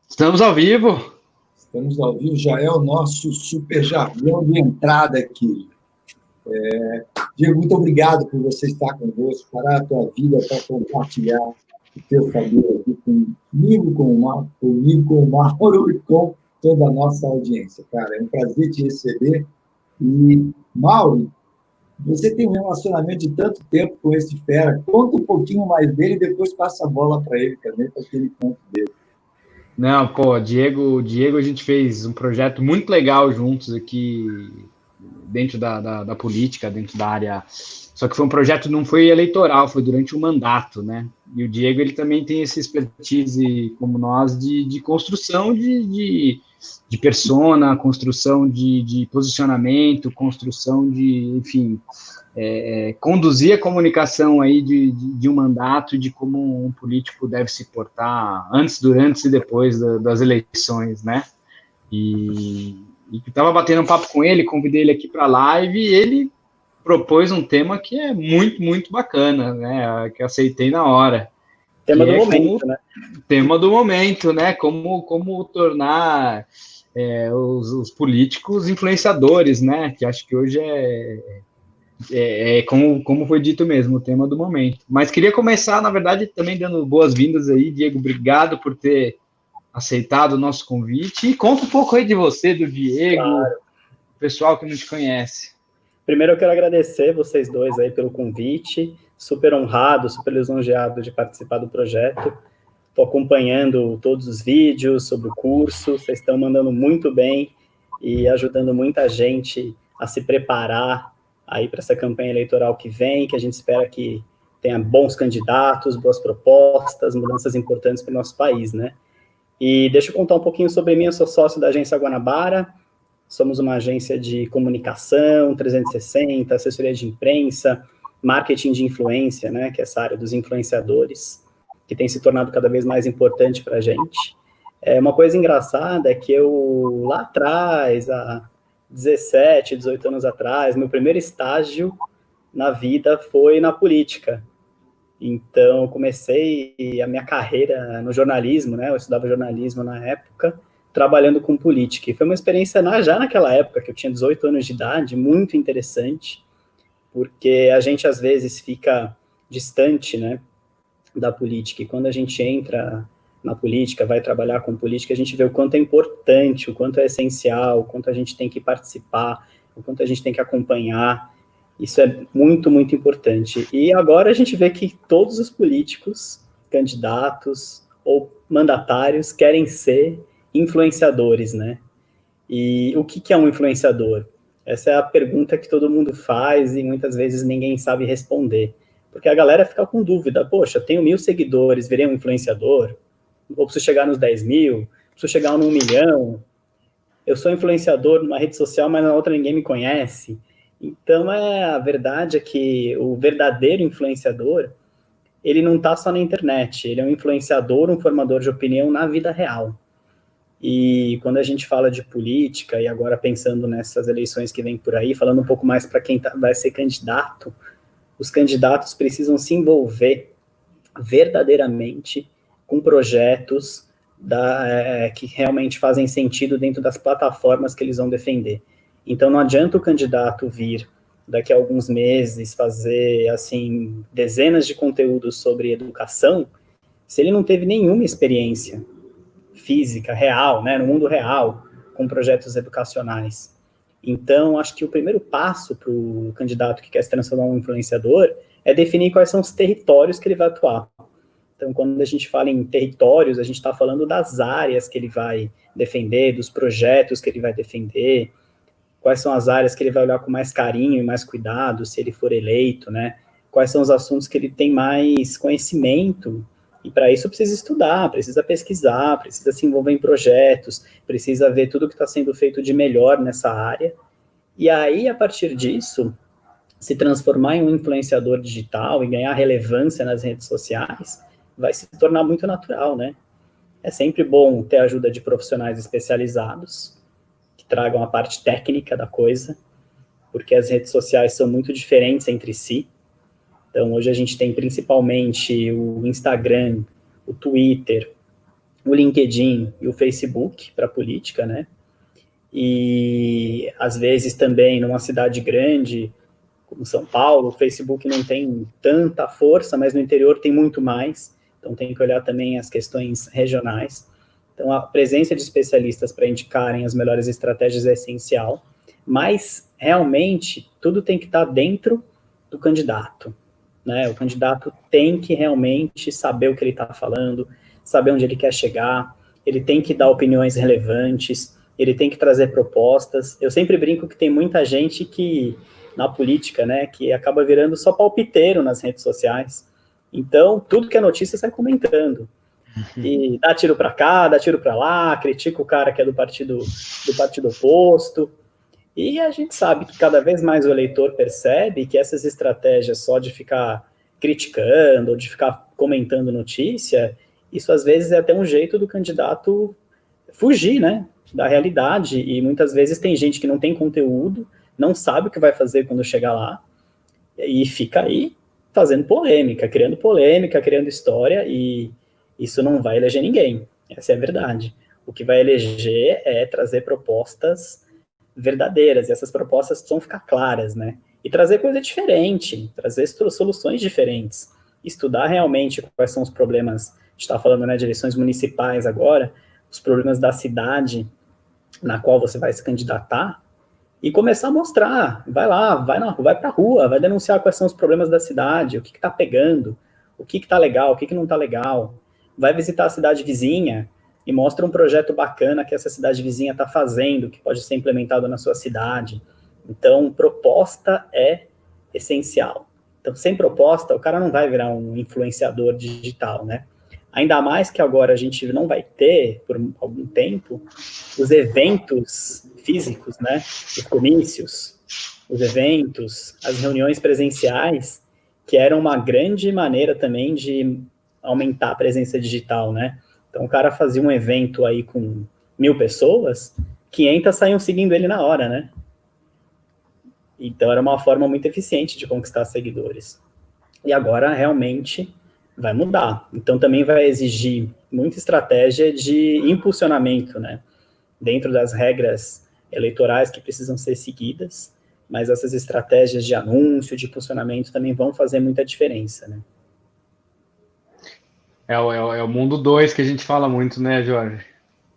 Estamos ao vivo. Estamos ao vivo, já é o nosso super jargão de entrada aqui. Diego, muito obrigado por você estar conosco, parar a tua vida para compartilhar o teu saber aqui comigo, com o Mauro e com toda a nossa audiência. Cara, é um prazer te receber. E, Mauro, você tem um relacionamento de tanto tempo com esse fera. Conta um pouquinho mais dele e depois passa a bola para ele também, para que ele conte dele. Não, pô, Diego, a gente fez um projeto muito legal juntos aqui dentro da política, dentro da área. Só que foi um projeto, não foi eleitoral, foi durante um mandato, né? E o Diego, ele também tem essa expertise, como nós, de construção de persona, construção de posicionamento, construção enfim, conduzir a comunicação aí de um mandato, de como um político deve se portar antes, durante e depois das eleições, né? E estava batendo um papo com ele, convidei ele aqui para a live e ele propôs um tema que é muito, muito bacana, né? Que aceitei na hora. Tema do momento, né? Tema do momento, né? Como tornar os políticos influenciadores, né? Que acho que hoje como foi dito mesmo, o tema do momento. Mas queria começar, na verdade, também dando boas-vindas aí, Diego, obrigado por ter aceitado o nosso convite. E conta um pouco aí de você, do Diego, claro. O pessoal que não te conhece. Primeiro eu quero agradecer vocês dois aí pelo convite, super honrado, super lisonjeado de participar do projeto. Estou acompanhando todos os vídeos sobre o curso, vocês estão mandando muito bem e ajudando muita gente a se preparar aí para essa campanha eleitoral que vem, que a gente espera que tenha bons candidatos, boas propostas, mudanças importantes para o nosso país, né? E deixa eu contar um pouquinho sobre mim. Eu sou sócio da Agência Guanabara, somos uma agência de comunicação 360, assessoria de imprensa, marketing de influência, né, que é essa área dos influenciadores, que tem se tornado cada vez mais importante para a gente. Uma coisa engraçada é que eu, lá atrás, há 17, 18 anos atrás, meu primeiro estágio na vida foi na política. Então, eu comecei a minha carreira no jornalismo, né? Eu estudava jornalismo na época, trabalhando com política. E foi uma experiência já naquela época, que eu tinha 18 anos de idade, muito interessante, porque a gente, às vezes, fica distante, né, da política. E quando a gente entra na política, vai trabalhar com política, a gente vê o quanto é importante, o quanto é essencial, o quanto a gente tem que participar, o quanto a gente tem que acompanhar. Isso é muito, muito importante. E agora a gente vê que todos os políticos, candidatos ou mandatários querem ser influenciadores, né? E o que é um influenciador? Essa é a pergunta que todo mundo faz e muitas vezes ninguém sabe responder. Porque a galera fica com dúvida. Poxa, tenho 1.000 seguidores, virei um influenciador? Ou preciso chegar nos 10 mil? Preciso chegar no 1 milhão? Eu sou influenciador numa rede social, mas na outra ninguém me conhece. Então, a verdade é que o verdadeiro influenciador, ele não está só na internet, ele é um influenciador, um formador de opinião na vida real. E quando a gente fala de política, e agora pensando nessas eleições que vem por aí, falando um pouco mais para quem vai ser candidato, os candidatos precisam se envolver verdadeiramente com projetos que realmente fazem sentido dentro das plataformas que eles vão defender. Então, não adianta o candidato vir daqui a alguns meses fazer, assim, dezenas de conteúdos sobre educação, se ele não teve nenhuma experiência física, real, né, no mundo real, com projetos educacionais. Então, acho que o primeiro passo para o candidato que quer se transformar em um influenciador é definir quais são os territórios que ele vai atuar. Então, quando a gente fala em territórios, a gente está falando das áreas que ele vai defender, dos projetos que ele vai defender, quais são as áreas que ele vai olhar com mais carinho e mais cuidado, se ele for eleito, né? Quais são os assuntos que ele tem mais conhecimento, e para isso precisa estudar, precisa pesquisar, precisa se envolver em projetos, precisa ver tudo que está sendo feito de melhor nessa área, e aí, a partir disso, se transformar em um influenciador digital e ganhar relevância nas redes sociais, vai se tornar muito natural, né? É sempre bom ter a ajuda de profissionais especializados, tragam a parte técnica da coisa, porque as redes sociais são muito diferentes entre si. Então, hoje a gente tem principalmente o Instagram o Twitter, o LinkedIn e o Facebook para política, né? E, às vezes, também, numa cidade grande, como São Paulo, o Facebook não tem tanta força, mas no interior tem muito mais, então tem que olhar também as questões regionais. Então, a presença de especialistas para indicarem as melhores estratégias é essencial, mas, realmente, tudo tem que estar dentro do candidato, né? O candidato tem que realmente saber o que ele está falando, saber onde ele quer chegar, ele tem que dar opiniões relevantes, ele tem que trazer propostas. Eu sempre brinco que tem muita gente que, na política, né, que acaba virando só palpiteiro nas redes sociais. Então, tudo que é notícia sai comentando. E dá tiro para cá, dá tiro para lá, critica o cara que é do partido oposto. E a gente sabe que cada vez mais o eleitor percebe que essas estratégias só de ficar criticando ou de ficar comentando notícia, isso às vezes é até um jeito do candidato fugir, né, da realidade. E muitas vezes tem gente que não tem conteúdo, não sabe o que vai fazer quando chegar lá, e fica aí fazendo polêmica, criando história, e isso não vai eleger ninguém. Essa é a verdade. O que vai eleger é trazer propostas verdadeiras, e essas propostas precisam ficar claras, né? E trazer coisa diferente, trazer soluções diferentes, estudar realmente quais são os problemas. A gente está falando, né, de eleições municipais agora, os problemas da cidade na qual você vai se candidatar, e começar a mostrar. Vai lá, vai para a rua, vai denunciar quais são os problemas da cidade, o que está pegando, o que está legal, o que não está legal. Vai visitar a cidade vizinha e mostra um projeto bacana que essa cidade vizinha está fazendo, que pode ser implementado na sua cidade. Então, proposta é essencial. Então, sem proposta, o cara não vai virar um influenciador digital, né? Ainda mais que agora a gente não vai ter, por algum tempo, os eventos físicos, né? Os comícios, os eventos, as reuniões presenciais, que eram uma grande maneira também de aumentar a presença digital, né? Então, o cara fazia um evento aí com 1.000 pessoas, 500 saíam seguindo ele na hora, né? Então, era uma forma muito eficiente de conquistar seguidores. E agora, realmente, vai mudar. Então, também vai exigir muita estratégia de impulsionamento, né? Dentro das regras eleitorais que precisam ser seguidas, mas essas estratégias de anúncio, de impulsionamento também vão fazer muita diferença, né? É o mundo 2 que a gente fala muito, né, Jorge?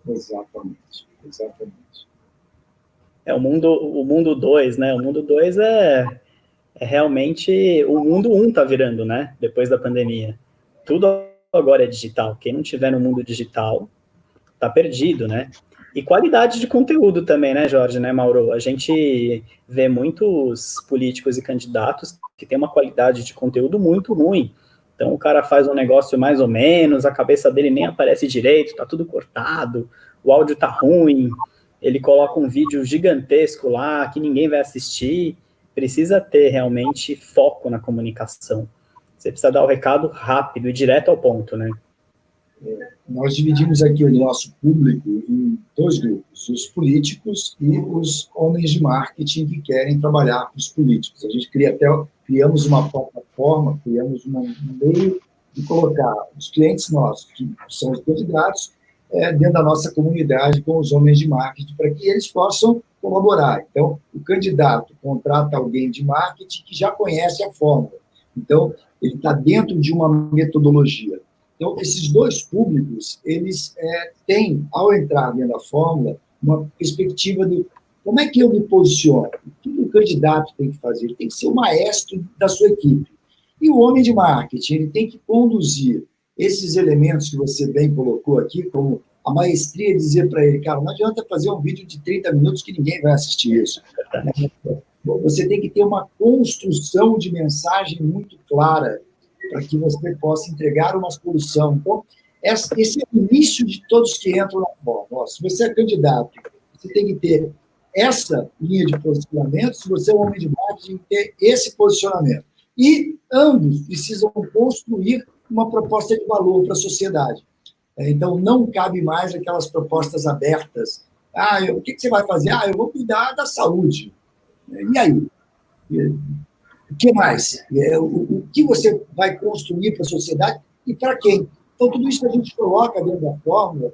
Exatamente. É o mundo 2, né? O mundo 2 é realmente o mundo 1 tá virando, né? Depois da pandemia. Tudo agora é digital. Quem não tiver no mundo digital tá perdido, né? E qualidade de conteúdo também, né, Jorge, né, Mauro? A gente vê muitos políticos e candidatos que têm uma qualidade de conteúdo muito ruim. Então, o cara faz um negócio mais ou menos, a cabeça dele nem aparece direito, tá tudo cortado, o áudio tá ruim, ele coloca um vídeo gigantesco lá que ninguém vai assistir. Precisa ter realmente foco na comunicação. Você precisa dar o recado rápido e direto ao ponto, né? Nós dividimos aqui o nosso público em 2 grupos, os políticos e os homens de marketing que querem trabalhar com os políticos. A gente criamos uma plataforma, criamos um meio de colocar os clientes nossos, que são os candidatos, dentro da nossa comunidade com os homens de marketing, para que eles possam colaborar. Então, o candidato contrata alguém de marketing que já conhece a fórmula. Então, ele está dentro de uma metodologia. Então, esses 2 públicos, eles têm, ao entrar dentro da fórmula, uma perspectiva de como é que eu me posiciono, o que o candidato tem que fazer, ele tem que ser o maestro da sua equipe. E o homem de marketing, ele tem que conduzir esses elementos que você bem colocou aqui, como a maestria de dizer para ele, cara, não adianta fazer um vídeo de 30 minutos que ninguém vai assistir isso. Você tem que ter uma construção de mensagem muito clara, para que você possa entregar uma solução. Então, esse é o início de todos que entram na fórmula. Se você é candidato, você tem que ter essa linha de posicionamento, se você é um homem de marketing, tem que ter esse posicionamento. E ambos precisam construir uma proposta de valor para a sociedade. Então, não cabe mais aquelas propostas abertas. O que você vai fazer? Eu vou cuidar da saúde. E aí? O que mais? O que você vai construir para a sociedade e para quem? Então, tudo isso a gente coloca dentro da fórmula,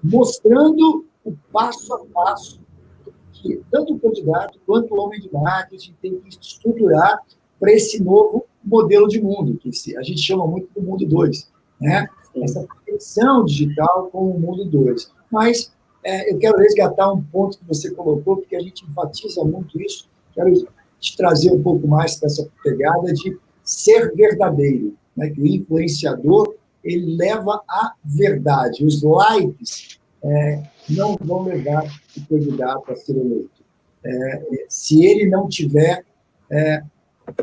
mostrando o passo a passo que tanto o candidato quanto o homem de marketing tem que estruturar para esse novo modelo de mundo, que a gente chama muito do mundo 2, né? Essa conexão digital com o mundo 2. Mas eu quero resgatar um ponto que você colocou, porque a gente enfatiza muito isso. Quero te trazer um pouco mais para essa pegada de ser verdadeiro, né? Que o influenciador ele leva a verdade. Os likes não vão levar o candidato a ser eleito. Se ele não tiver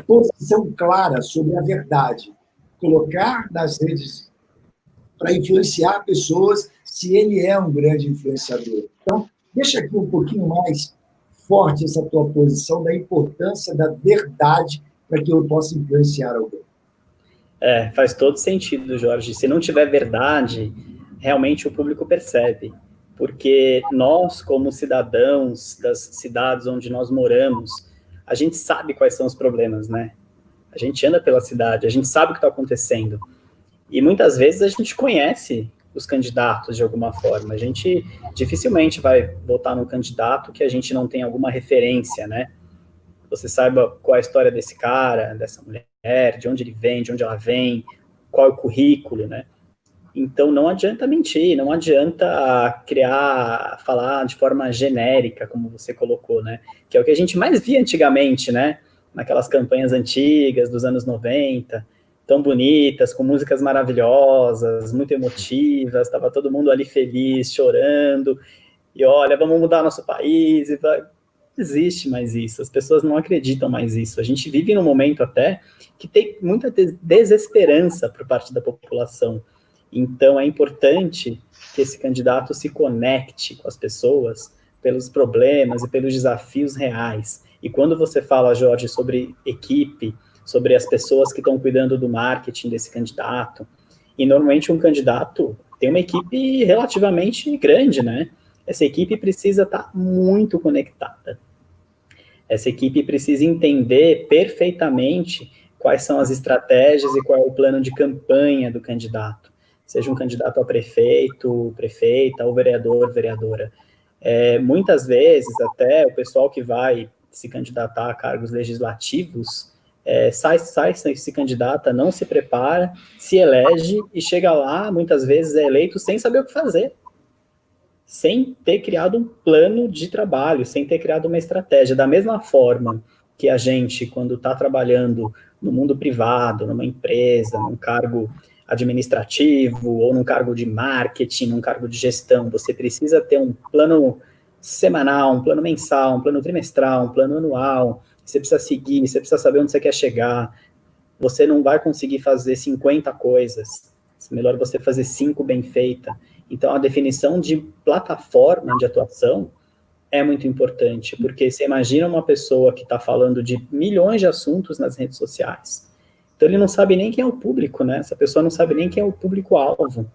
posição clara sobre a verdade, colocar nas redes para influenciar pessoas, se ele é um grande influenciador. Então, deixa aqui um pouquinho mais forte essa tua posição da importância da verdade para que eu possa influenciar alguém. Faz todo sentido, Jorge. Se não tiver verdade, realmente o público percebe. Porque nós, como cidadãos das cidades onde nós moramos, a gente sabe quais são os problemas, né? A gente anda pela cidade, a gente sabe o que está acontecendo. E muitas vezes a gente conhece os candidatos de alguma forma. A gente dificilmente vai votar num candidato que a gente não tem alguma referência, né? Você saiba qual é a história desse cara, dessa mulher, de onde ele vem, de onde ela vem, qual é o currículo, né? Então, não adianta mentir, não adianta falar de forma genérica, como você colocou, né? Que é o que a gente mais via antigamente, né? Naquelas campanhas antigas dos anos 90, tão bonitas, com músicas maravilhosas, muito emotivas, estava todo mundo ali feliz, chorando, e olha, vamos mudar nosso país, e vai... Não existe mais isso, as pessoas não acreditam mais isso. A gente vive num momento até que tem muita desesperança por parte da população. Então, é importante que esse candidato se conecte com as pessoas pelos problemas e pelos desafios reais. E quando você fala, Jorge, sobre equipe, sobre as pessoas que estão cuidando do marketing desse candidato, e normalmente um candidato tem uma equipe relativamente grande, né? Essa equipe precisa estar muito conectada. Essa equipe precisa entender perfeitamente quais são as estratégias e qual é o plano de campanha do candidato. Seja um candidato a prefeito, prefeita, ou vereador, vereadora. Muitas vezes, até o pessoal que vai se candidatar a cargos legislativos, se candidata, não se prepara, se elege e chega lá, muitas vezes é eleito sem saber o que fazer, sem ter criado um plano de trabalho, sem ter criado uma estratégia. Da mesma forma que a gente, quando está trabalhando no mundo privado, numa empresa, num cargo administrativo, ou num cargo de marketing, num cargo de gestão, você precisa ter um plano semanal, um plano mensal, um plano trimestral, um plano anual, você precisa seguir, você precisa saber onde você quer chegar, você não vai conseguir fazer 50 coisas, é melhor você fazer 5 bem feitas. Então, a definição de plataforma de atuação é muito importante, porque você imagina uma pessoa que está falando de milhões de assuntos nas redes sociais, então ele não sabe nem quem é o público, né? Essa pessoa não sabe nem quem é o público-alvo, o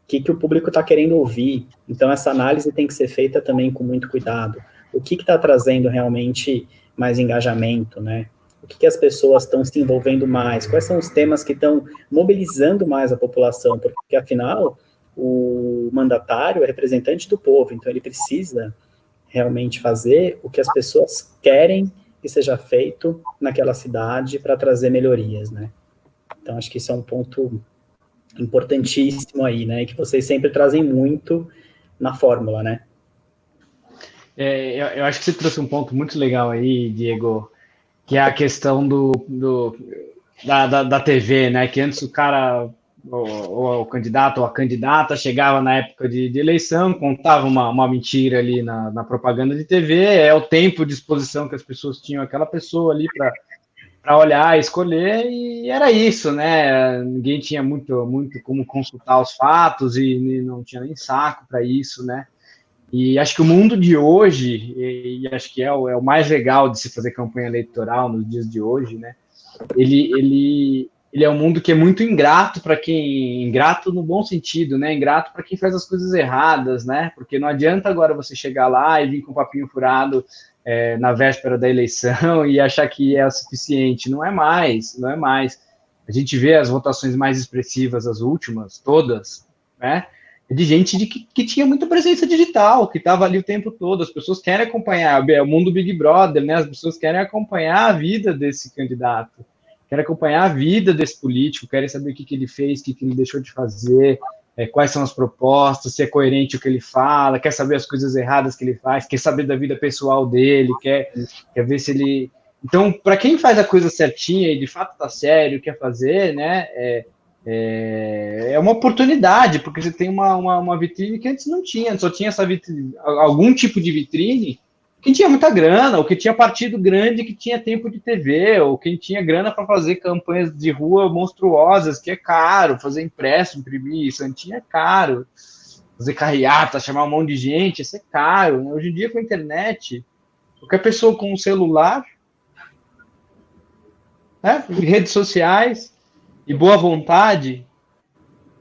que o público está querendo ouvir. Então, essa análise tem que ser feita também com muito cuidado. O que está trazendo realmente mais engajamento, né? O que as pessoas estão se envolvendo mais? Quais são os temas que estão mobilizando mais a população? Porque, afinal, o mandatário é representante do povo, então ele precisa realmente fazer o que as pessoas querem que seja feito naquela cidade para trazer melhorias, né? Então, acho que isso é um ponto importantíssimo aí, né? Que vocês sempre trazem muito na fórmula, né? Eu acho que você trouxe um ponto muito legal aí, Diego, que é a questão da TV, né? Que antes o cara, ou o candidato ou a candidata, chegava na época de eleição, contava uma mentira ali na propaganda de TV, é o tempo de exposição que as pessoas tinham aquela pessoa ali para olhar, escolher, e era isso, né? Ninguém tinha muito como consultar os fatos e não tinha nem saco para isso, né? E acho que o mundo de hoje, e acho que é o mais legal de se fazer campanha eleitoral nos dias de hoje, né? Ele é um mundo que é muito ingrato para quem... Ingrato no bom sentido, né? Ingrato para quem faz as coisas erradas, né? Porque não adianta agora você chegar lá e vir com um papinho furado na véspera da eleição e achar que é o suficiente. Não é mais, não é mais. a gente vê as votações mais expressivas, as últimas, todas, né? De gente que tinha muita presença digital, que estava ali o tempo todo. As pessoas querem acompanhar o mundo Big Brother, né? As pessoas querem acompanhar a vida desse candidato, querem acompanhar a vida desse político, querem saber o que ele fez, o que ele deixou de fazer, quais são as propostas, se é coerente o que ele fala, quer saber as coisas erradas que ele faz, quer saber da vida pessoal dele, quer ver se ele... Então, para quem faz a coisa certinha e de fato está sério, quer fazer, né? É uma oportunidade, porque você tem uma vitrine que antes não tinha, só tinha essa vitrine, algum tipo de vitrine que tinha muita grana, ou que tinha partido grande que tinha tempo de TV, ou quem tinha grana para fazer campanhas de rua monstruosas, que é caro, fazer impresso, imprimir, santinha é caro, fazer carreata, chamar um monte de gente, isso é caro, né? Hoje em dia com a internet, qualquer pessoa com um celular, né, redes sociais, e boa vontade,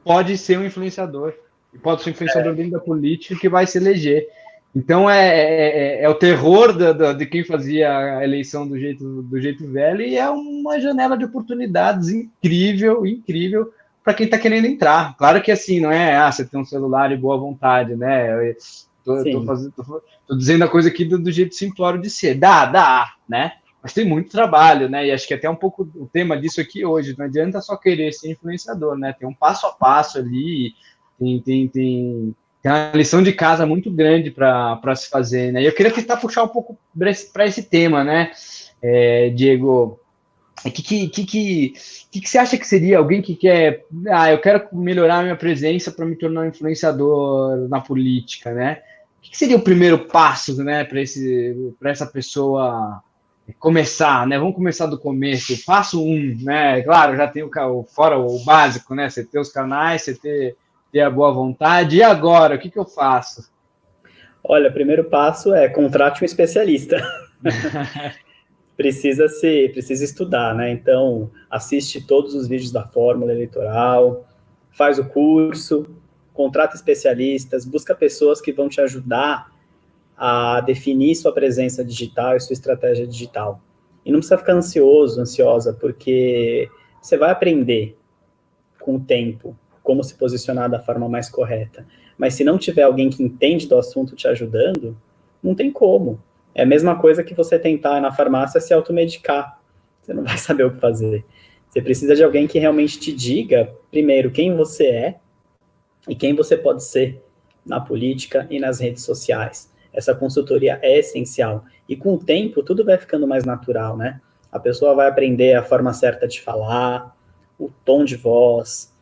pode ser um influenciador. E pode ser um influenciador dentro da política que vai se eleger. Então, é o terror de quem fazia a eleição do jeito velho, e é uma janela de oportunidades incrível para quem está querendo entrar. Claro que assim, não é você tem um celular e boa vontade, né? Estou dizendo a coisa aqui do jeito simplório de ser. Dá, né? Mas tem muito trabalho, né? E acho que até um pouco o tema disso aqui hoje. Não adianta só querer ser influenciador, né? Tem um passo a passo ali, tem uma lição de casa muito grande para se fazer, né? E eu queria tentar puxar um pouco para esse tema, né, Diego? O que você acha que seria alguém que quer... eu quero melhorar a minha presença para me tornar um influenciador na política, né? O que seria o primeiro passo, né, para essa pessoa começar, né? Vamos começar do começo. Passo 1, né? Claro, já tem fora o básico, né? Você ter os canais, você ter a boa vontade. E agora, o que eu faço? Olha, o primeiro passo é contrate um especialista. Precisa estudar, né? Então, assiste todos os vídeos da fórmula eleitoral, faz o curso, contrata especialistas, busca pessoas que vão te ajudar a definir sua presença digital e sua estratégia digital. E não precisa ficar ansiosa, porque você vai aprender com o tempo como se posicionar da forma mais correta. Mas se não tiver alguém que entende do assunto te ajudando, não tem como. É a mesma coisa que você tentar na farmácia se automedicar. Você não vai saber o que fazer. Você precisa de alguém que realmente te diga, primeiro, quem você é e quem você pode ser na política e nas redes sociais. Essa consultoria é essencial. E com o tempo, tudo vai ficando mais natural, né? A pessoa vai aprender a forma certa de falar, o tom de voz,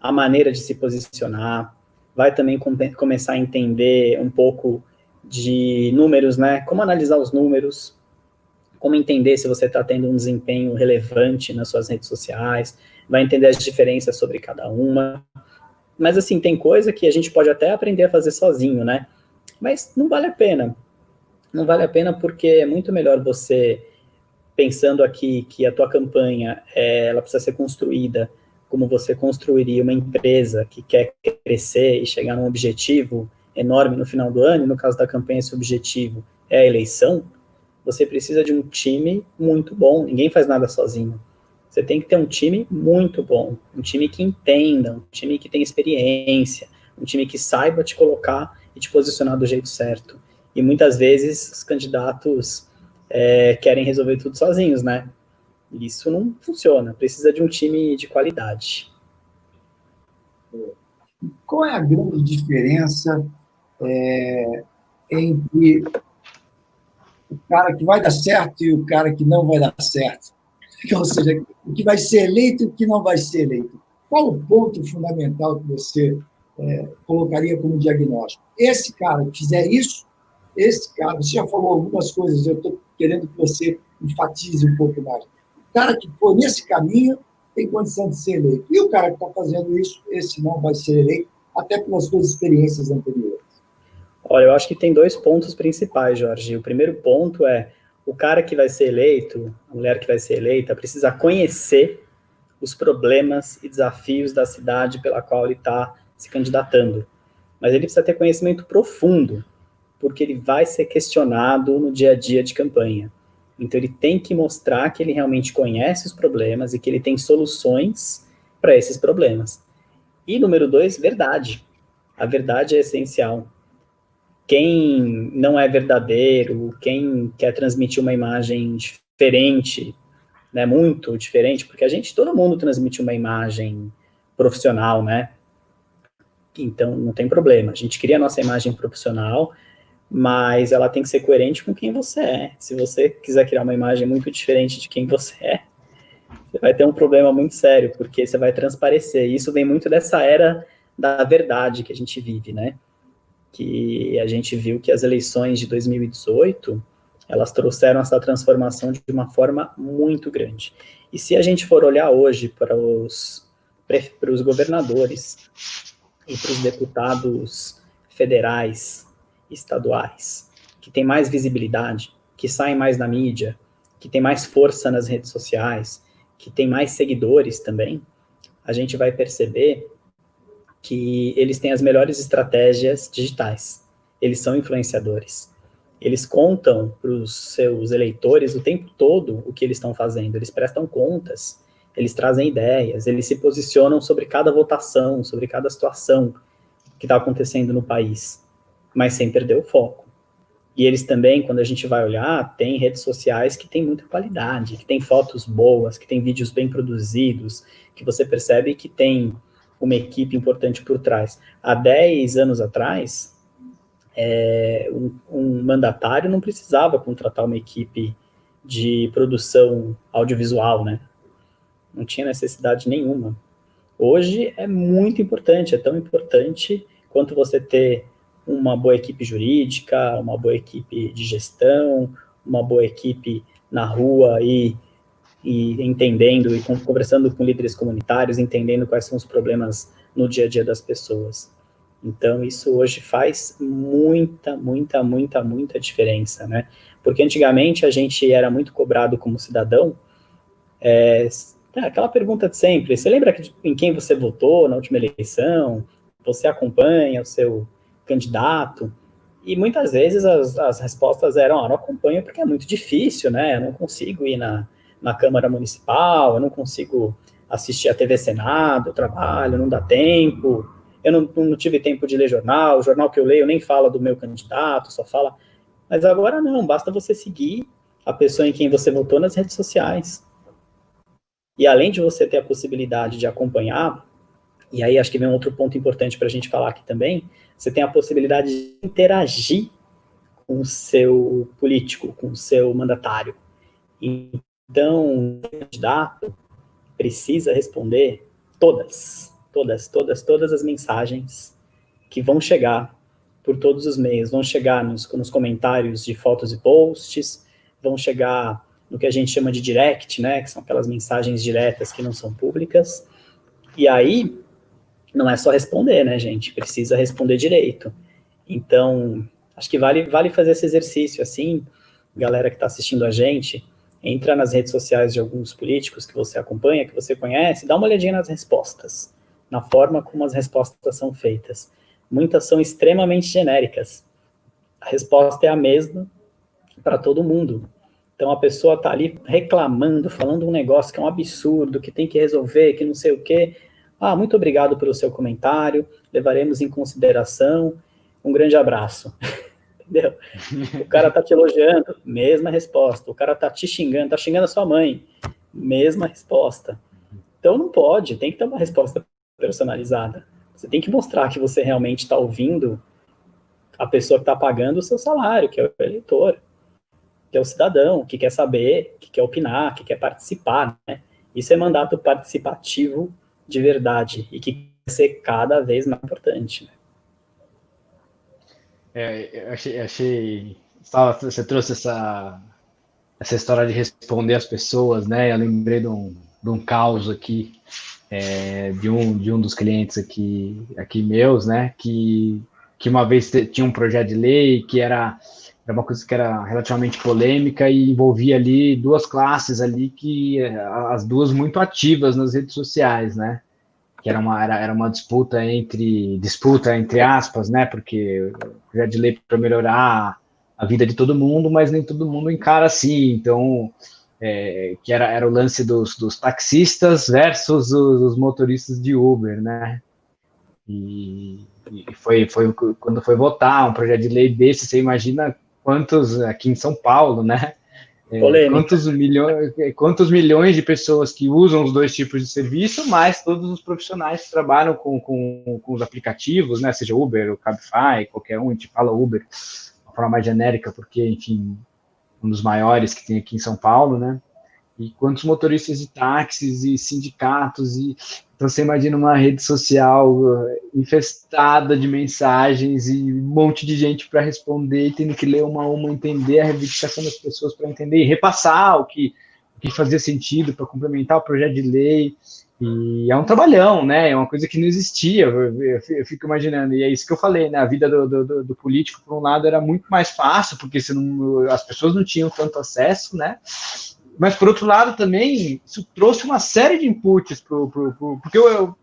a maneira de se posicionar, vai também começar a entender um pouco de números, né? Como analisar os números, como entender se você está tendo um desempenho relevante nas suas redes sociais, vai entender as diferenças sobre cada uma. Mas, assim, tem coisa que a gente pode até aprender a fazer sozinho, né? Mas não vale a pena. Não vale a pena porque é muito melhor você, pensando aqui que a tua campanha, ela precisa ser construída como você construiria uma empresa que quer crescer e chegar num objetivo enorme no final do ano, e no caso da campanha esse objetivo é a eleição, você precisa de um time muito bom, ninguém faz nada sozinho. Você tem que ter um time muito bom, um time que entenda, um time que tenha experiência, um time que saiba te colocar e te posicionar do jeito certo. E muitas vezes os candidatos querem resolver tudo sozinhos, né? Isso não funciona, precisa de um time de qualidade. Qual é a grande diferença entre o cara que vai dar certo e o cara que não vai dar certo? Ou seja, o que vai ser eleito e o que não vai ser eleito. Qual o ponto fundamental que você colocaria como diagnóstico? Esse cara que fizer isso, esse cara, você já falou algumas coisas, eu estou querendo que você enfatize um pouco mais. O cara que for nesse caminho tem condição de ser eleito. E o cara que está fazendo isso, esse não vai ser eleito, até pelas suas experiências anteriores. Olha, eu acho que tem 2 pontos principais, Jorge. O primeiro ponto é o cara que vai ser eleito, a mulher que vai ser eleita, precisa conhecer os problemas e desafios da cidade pela qual ele está se candidatando. Mas ele precisa ter conhecimento profundo, porque ele vai ser questionado no dia a dia de campanha. Então, ele tem que mostrar que ele realmente conhece os problemas e que ele tem soluções para esses problemas. E número 2, verdade. A verdade é essencial. Quem não é verdadeiro, quem quer transmitir uma imagem diferente, né, muito diferente, porque todo mundo transmite uma imagem profissional, né? Então, não tem problema. A gente cria a nossa imagem profissional, mas ela tem que ser coerente com quem você é. Se você quiser criar uma imagem muito diferente de quem você é, você vai ter um problema muito sério, porque você vai transparecer. E isso vem muito dessa era da verdade que a gente vive, né? Que a gente viu que as eleições de 2018, elas trouxeram essa transformação de uma forma muito grande. E se a gente for olhar hoje para os governadores e para os deputados federais, estaduais, que têm mais visibilidade, que saem mais na mídia, que têm mais força nas redes sociais, que têm mais seguidores também, a gente vai perceber que eles têm as melhores estratégias digitais. Eles são influenciadores. Eles contam para os seus eleitores o tempo todo o que eles estão fazendo. Eles prestam contas, eles trazem ideias, eles se posicionam sobre cada votação, sobre cada situação que está acontecendo no país, mas sem perder o foco. E eles também, quando a gente vai olhar, tem redes sociais que têm muita qualidade, que tem fotos boas, que tem vídeos bem produzidos, que você percebe que tem uma equipe importante por trás. Há 10 anos atrás, um mandatário não precisava contratar uma equipe de produção audiovisual, né? Não tinha necessidade nenhuma. Hoje é muito importante, é tão importante quanto você ter uma boa equipe jurídica, uma boa equipe de gestão, uma boa equipe na rua e entendendo e conversando com líderes comunitários, entendendo quais são os problemas no dia a dia das pessoas. Então, isso hoje faz muita diferença, né? Porque antigamente a gente era muito cobrado como cidadão, aquela pergunta de sempre, você lembra em quem você votou na última eleição? Você acompanha o seu candidato? E muitas vezes as respostas eram, não acompanho porque é muito difícil, né? Eu não consigo ir na Câmara Municipal, eu não consigo assistir a TV Senado, eu trabalho, não dá tempo, eu não tive tempo de ler jornal, o jornal que eu leio nem fala do meu candidato, só fala... Mas agora não, basta você seguir a pessoa em quem você votou nas redes sociais. E além de você ter a possibilidade de acompanhar, e aí acho que vem um outro ponto importante para a gente falar aqui também, você tem a possibilidade de interagir com o seu político, com o seu mandatário. Então, o candidato precisa responder todas as mensagens que vão chegar por todos os meios, vão chegar nos comentários de fotos e posts, vão chegar no que a gente chama de direct, né, que são aquelas mensagens diretas que não são públicas, e aí não é só responder, né, gente, precisa responder direito. Então, acho que vale fazer esse exercício, assim, galera que está assistindo a gente, entra nas redes sociais de alguns políticos que você acompanha, que você conhece, dá uma olhadinha nas respostas, na forma como as respostas são feitas. Muitas são extremamente genéricas. A resposta é a mesma para todo mundo. Então, a pessoa está ali reclamando, falando um negócio que é um absurdo, que tem que resolver, que não sei o quê. Muito obrigado pelo seu comentário, levaremos em consideração. Um grande abraço. Entendeu? O cara tá te elogiando, mesma resposta. O cara tá te xingando, tá xingando a sua mãe, mesma resposta. Então não pode, tem que ter uma resposta personalizada. Você tem que mostrar que você realmente está ouvindo a pessoa que está pagando o seu salário, que é o eleitor, que é o cidadão, que quer saber, que quer opinar, que quer participar, né? Isso é mandato participativo de verdade e que vai ser cada vez mais importante, né? Eu achei você trouxe essa história de responder as pessoas, né? Eu lembrei de um caos aqui, de um dos clientes aqui meus, né? Que uma vez tinha um projeto de lei que era uma coisa que era relativamente polêmica e envolvia ali duas classes ali, que as duas muito ativas nas redes sociais, né? Que era uma disputa entre aspas, né? Porque o projeto de lei para melhorar a vida de todo mundo, mas nem todo mundo encara assim. Então, que era o lance dos taxistas versus os motoristas de Uber, né? E foi quando foi votar um projeto de lei desse, você imagina quantos aqui em São Paulo, né? Quantos milhões de pessoas que usam os dois tipos de serviço, mais todos os profissionais que trabalham com os aplicativos, né? Seja Uber, ou Cabify, qualquer um, a gente fala Uber, de uma forma mais genérica, porque, enfim, um dos maiores que tem aqui em São Paulo, né? E quantos motoristas de táxis e sindicatos, então você imagina uma rede social infestada de mensagens e um monte de gente para responder, e tendo que ler uma a uma, entender a reivindicação das pessoas para entender e repassar o que fazia sentido para complementar o projeto de lei. E é um trabalhão, né? É uma coisa que não existia, eu fico imaginando, e é isso que eu falei, né? A vida do político, por um lado, era muito mais fácil, porque as pessoas não tinham tanto acesso, né? Mas, por outro lado, também, isso trouxe uma série de inputs, porque o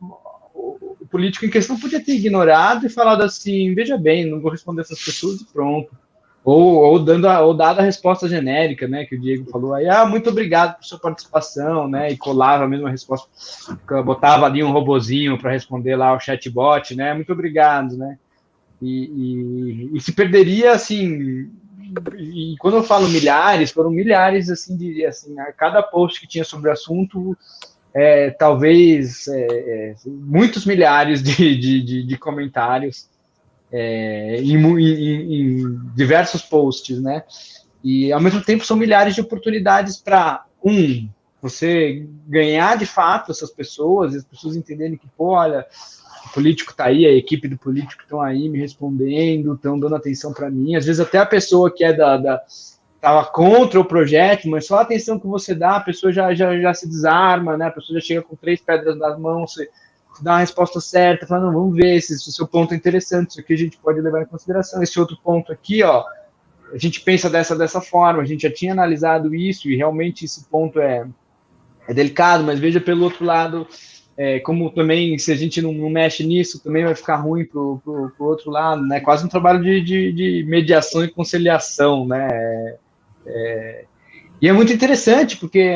político em questão podia ter ignorado e falado assim, veja bem, não vou responder essas pessoas e pronto. Ou dado a resposta genérica, né, que o Diego falou aí, muito obrigado por sua participação, né, e colava a mesma resposta, botava ali um robozinho para responder lá o chatbot, né, muito obrigado, né, e se perderia, assim, e quando eu falo milhares, foram milhares, assim, a cada post que tinha sobre o assunto, talvez muitos milhares de comentários, em diversos posts, né? E, ao mesmo tempo, são milhares de oportunidades para, você ganhar, de fato, essas pessoas, e as pessoas entenderem que, pô, olha, o político está aí, a equipe do político estão aí me respondendo, estão dando atenção para mim. Às vezes, até a pessoa que estava contra o projeto, mas só a atenção que você dá, a pessoa já se desarma, né? A pessoa já chega com 3 pedras nas mãos, você dá uma resposta certa, fala, não, vamos ver se o seu ponto é interessante, isso aqui a gente pode levar em consideração, esse outro ponto aqui, ó, a gente pensa dessa forma, a gente já tinha analisado isso, e realmente esse ponto é delicado, mas veja pelo outro lado, como também, se a gente não mexe nisso, também vai ficar ruim pro outro lado, né, quase um trabalho de mediação e conciliação, né, e é muito interessante, porque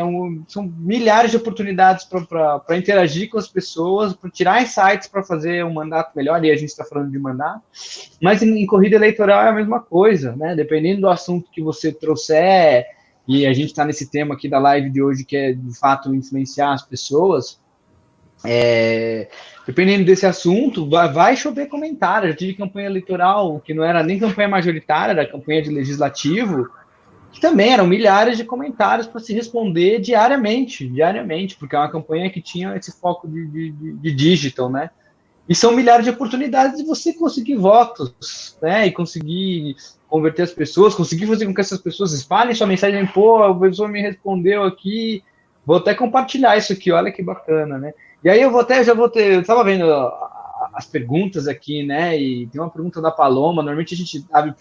são milhares de oportunidades para interagir com as pessoas, para tirar insights para fazer um mandato melhor, e a gente está falando de mandato, mas em corrida eleitoral é a mesma coisa, né? Dependendo do assunto que você trouxer, e a gente está nesse tema aqui da live de hoje, que é, de fato, influenciar as pessoas, dependendo desse assunto, vai chover comentário. Eu tive campanha eleitoral, que não era nem campanha majoritária, era campanha de legislativo, que também eram milhares de comentários para se responder diariamente, porque é uma campanha que tinha esse foco de digital, né? E são milhares de oportunidades de você conseguir votos, né? E conseguir converter as pessoas, conseguir fazer com que essas pessoas espalhem sua mensagem, pô, a pessoa me respondeu aqui, vou até compartilhar isso aqui, olha que bacana, né? E aí eu estava vendo as perguntas aqui, né? E tem uma pergunta da Paloma, normalmente a gente abre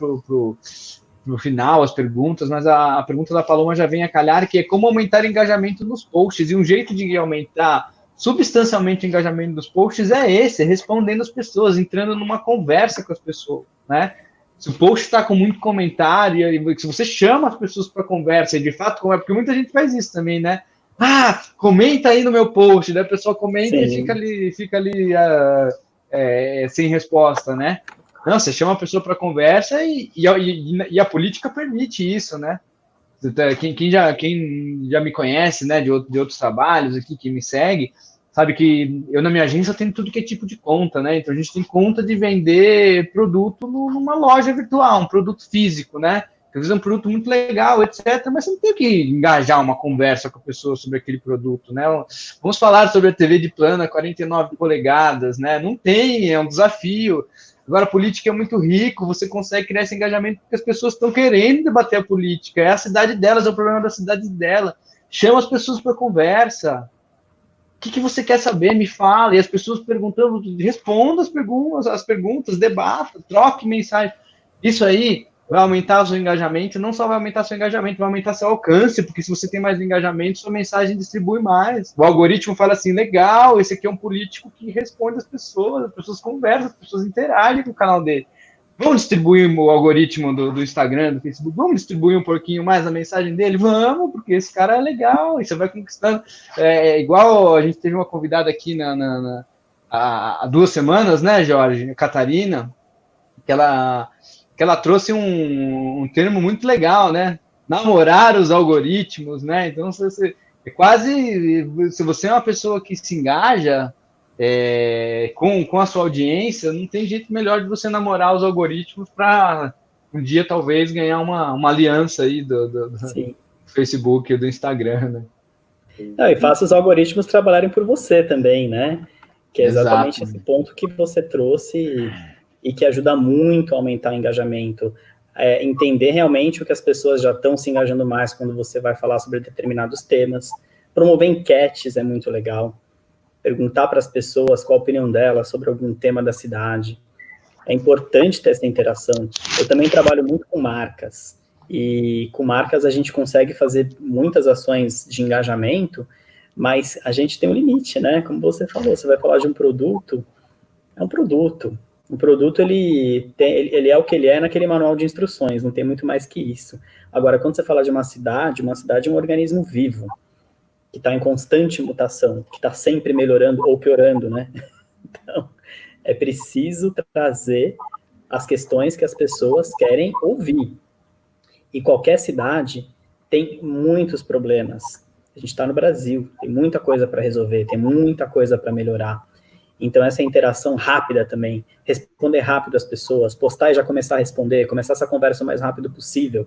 no final as perguntas, mas a pergunta da Paloma já vem a calhar, que é como aumentar o engajamento nos posts, e um jeito de aumentar substancialmente o engajamento dos posts é respondendo as pessoas, entrando numa conversa com as pessoas, né? Se o post está com muito comentário, se você chama as pessoas para conversa, e de fato, porque muita gente faz isso também, né? Comenta aí no meu post, daí a pessoa comenta Sim. e fica ali sem resposta, né? Não, você chama a pessoa para conversa e a política permite isso, né? Quem já me conhece, né, de outros trabalhos aqui, que me segue, sabe que eu na minha agência tenho tudo que é tipo de conta, né? Então a gente tem conta de vender produto numa loja virtual, um produto físico, né? Às vezes é um produto muito legal, etc., mas você não tem que engajar uma conversa com a pessoa sobre aquele produto, né? Vamos falar sobre a TV de plana 49 polegadas, né? Não tem, é um desafio. Agora, a política é muito rico, você consegue criar esse engajamento porque as pessoas estão querendo debater a política, é a cidade delas, é o problema da cidade dela. Chama as pessoas para conversa. O que você quer saber? Me fala. E as pessoas perguntando, responda as perguntas, debata, troque mensagem. Isso aí vai aumentar o seu engajamento, não só vai aumentar seu engajamento, vai aumentar seu alcance, porque se você tem mais engajamento, sua mensagem distribui mais. O algoritmo fala assim, legal, esse aqui é um político que responde as pessoas conversam, as pessoas interagem com o canal dele. Vamos distribuir o algoritmo do Instagram, do Facebook, vamos distribuir um pouquinho mais a mensagem dele? Vamos, porque esse cara é legal, e você vai conquistando. Igual a gente teve uma convidada aqui há 2 semanas, né, Jorge? Catarina, que ela trouxe um termo muito legal, né? Namorar os algoritmos, né? Então, é quase, se você é uma pessoa que se engaja com a sua audiência, não tem jeito melhor de você namorar os algoritmos para um dia talvez ganhar uma aliança aí do Facebook e do Instagram, né? Não, e faça os algoritmos trabalharem por você também, né? Que é exatamente esse ponto que você trouxe e que ajuda muito a aumentar o engajamento. Entender realmente o que as pessoas já estão se engajando mais quando você vai falar sobre determinados temas. Promover enquetes é muito legal. Perguntar para as pessoas qual a opinião delas sobre algum tema da cidade. É importante ter essa interação. Eu também trabalho muito com marcas, e com marcas a gente consegue fazer muitas ações de engajamento, mas a gente tem um limite, né? Como você falou, você vai falar de um produto, é um produto. Um produto, ele é o que ele é naquele manual de instruções, não tem muito mais que isso. Agora, quando você fala de uma cidade é um organismo vivo, que está em constante mutação, que está sempre melhorando ou piorando, né? Então, é preciso trazer as questões que as pessoas querem ouvir. E qualquer cidade tem muitos problemas. A gente está no Brasil, tem muita coisa para resolver, tem muita coisa para melhorar. Então, essa interação rápida também, responder rápido às pessoas, postar e já começar a responder, começar essa conversa o mais rápido possível,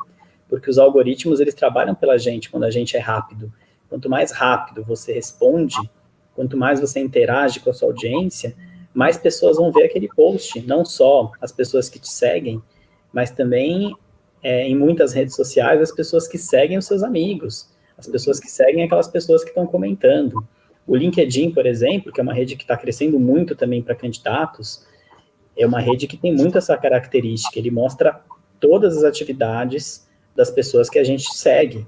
porque os algoritmos, eles trabalham pela gente quando a gente é rápido. Quanto mais rápido você responde, quanto mais você interage com a sua audiência, mais pessoas vão ver aquele post, não só as pessoas que te seguem, mas também em muitas redes sociais, as pessoas que seguem os seus amigos, as pessoas que seguem aquelas pessoas que estão comentando. O LinkedIn, por exemplo, que é uma rede que está crescendo muito também para candidatos, é uma rede que tem muito essa característica, ele mostra todas as atividades das pessoas que a gente segue,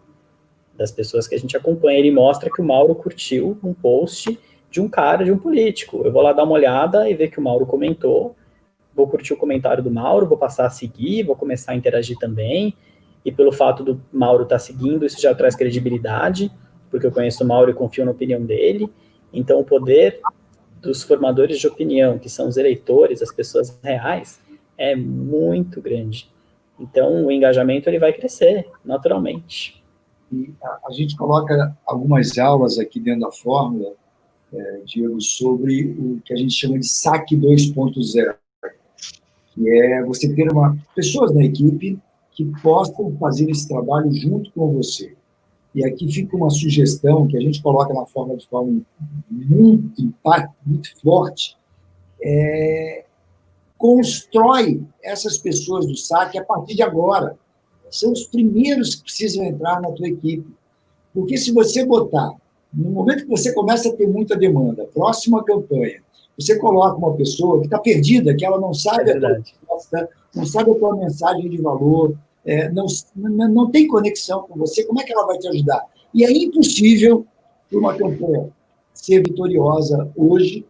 das pessoas que a gente acompanha. Ele mostra que o Mauro curtiu um post de um cara, de um político. Eu vou lá dar uma olhada e ver que o Mauro comentou, vou curtir o comentário do Mauro, vou passar a seguir, vou começar a interagir também, e pelo fato do Mauro estar seguindo, isso já traz credibilidade, porque eu conheço o Mauro e confio na opinião dele. Então, o poder dos formadores de opinião, que são os eleitores, as pessoas reais, é muito grande. Então, o engajamento ele vai crescer, naturalmente. E a gente coloca algumas aulas aqui dentro da fórmula, Diego, sobre o que a gente chama de saque 2.0, que é você ter pessoas na equipe que possam fazer esse trabalho junto com você. E aqui fica uma sugestão que a gente coloca na fórmula de forma muito forte, constrói essas pessoas do saque a partir de agora. São os primeiros que precisam entrar na tua equipe. Porque se você botar, no momento que você começa a ter muita demanda, próxima campanha, você coloca uma pessoa que está perdida, que ela não sabe a tua resposta, não sabe a tua mensagem de valor, não tem conexão com você, como é que ela vai te ajudar? E é impossível para uma campanha ser vitoriosa hoje,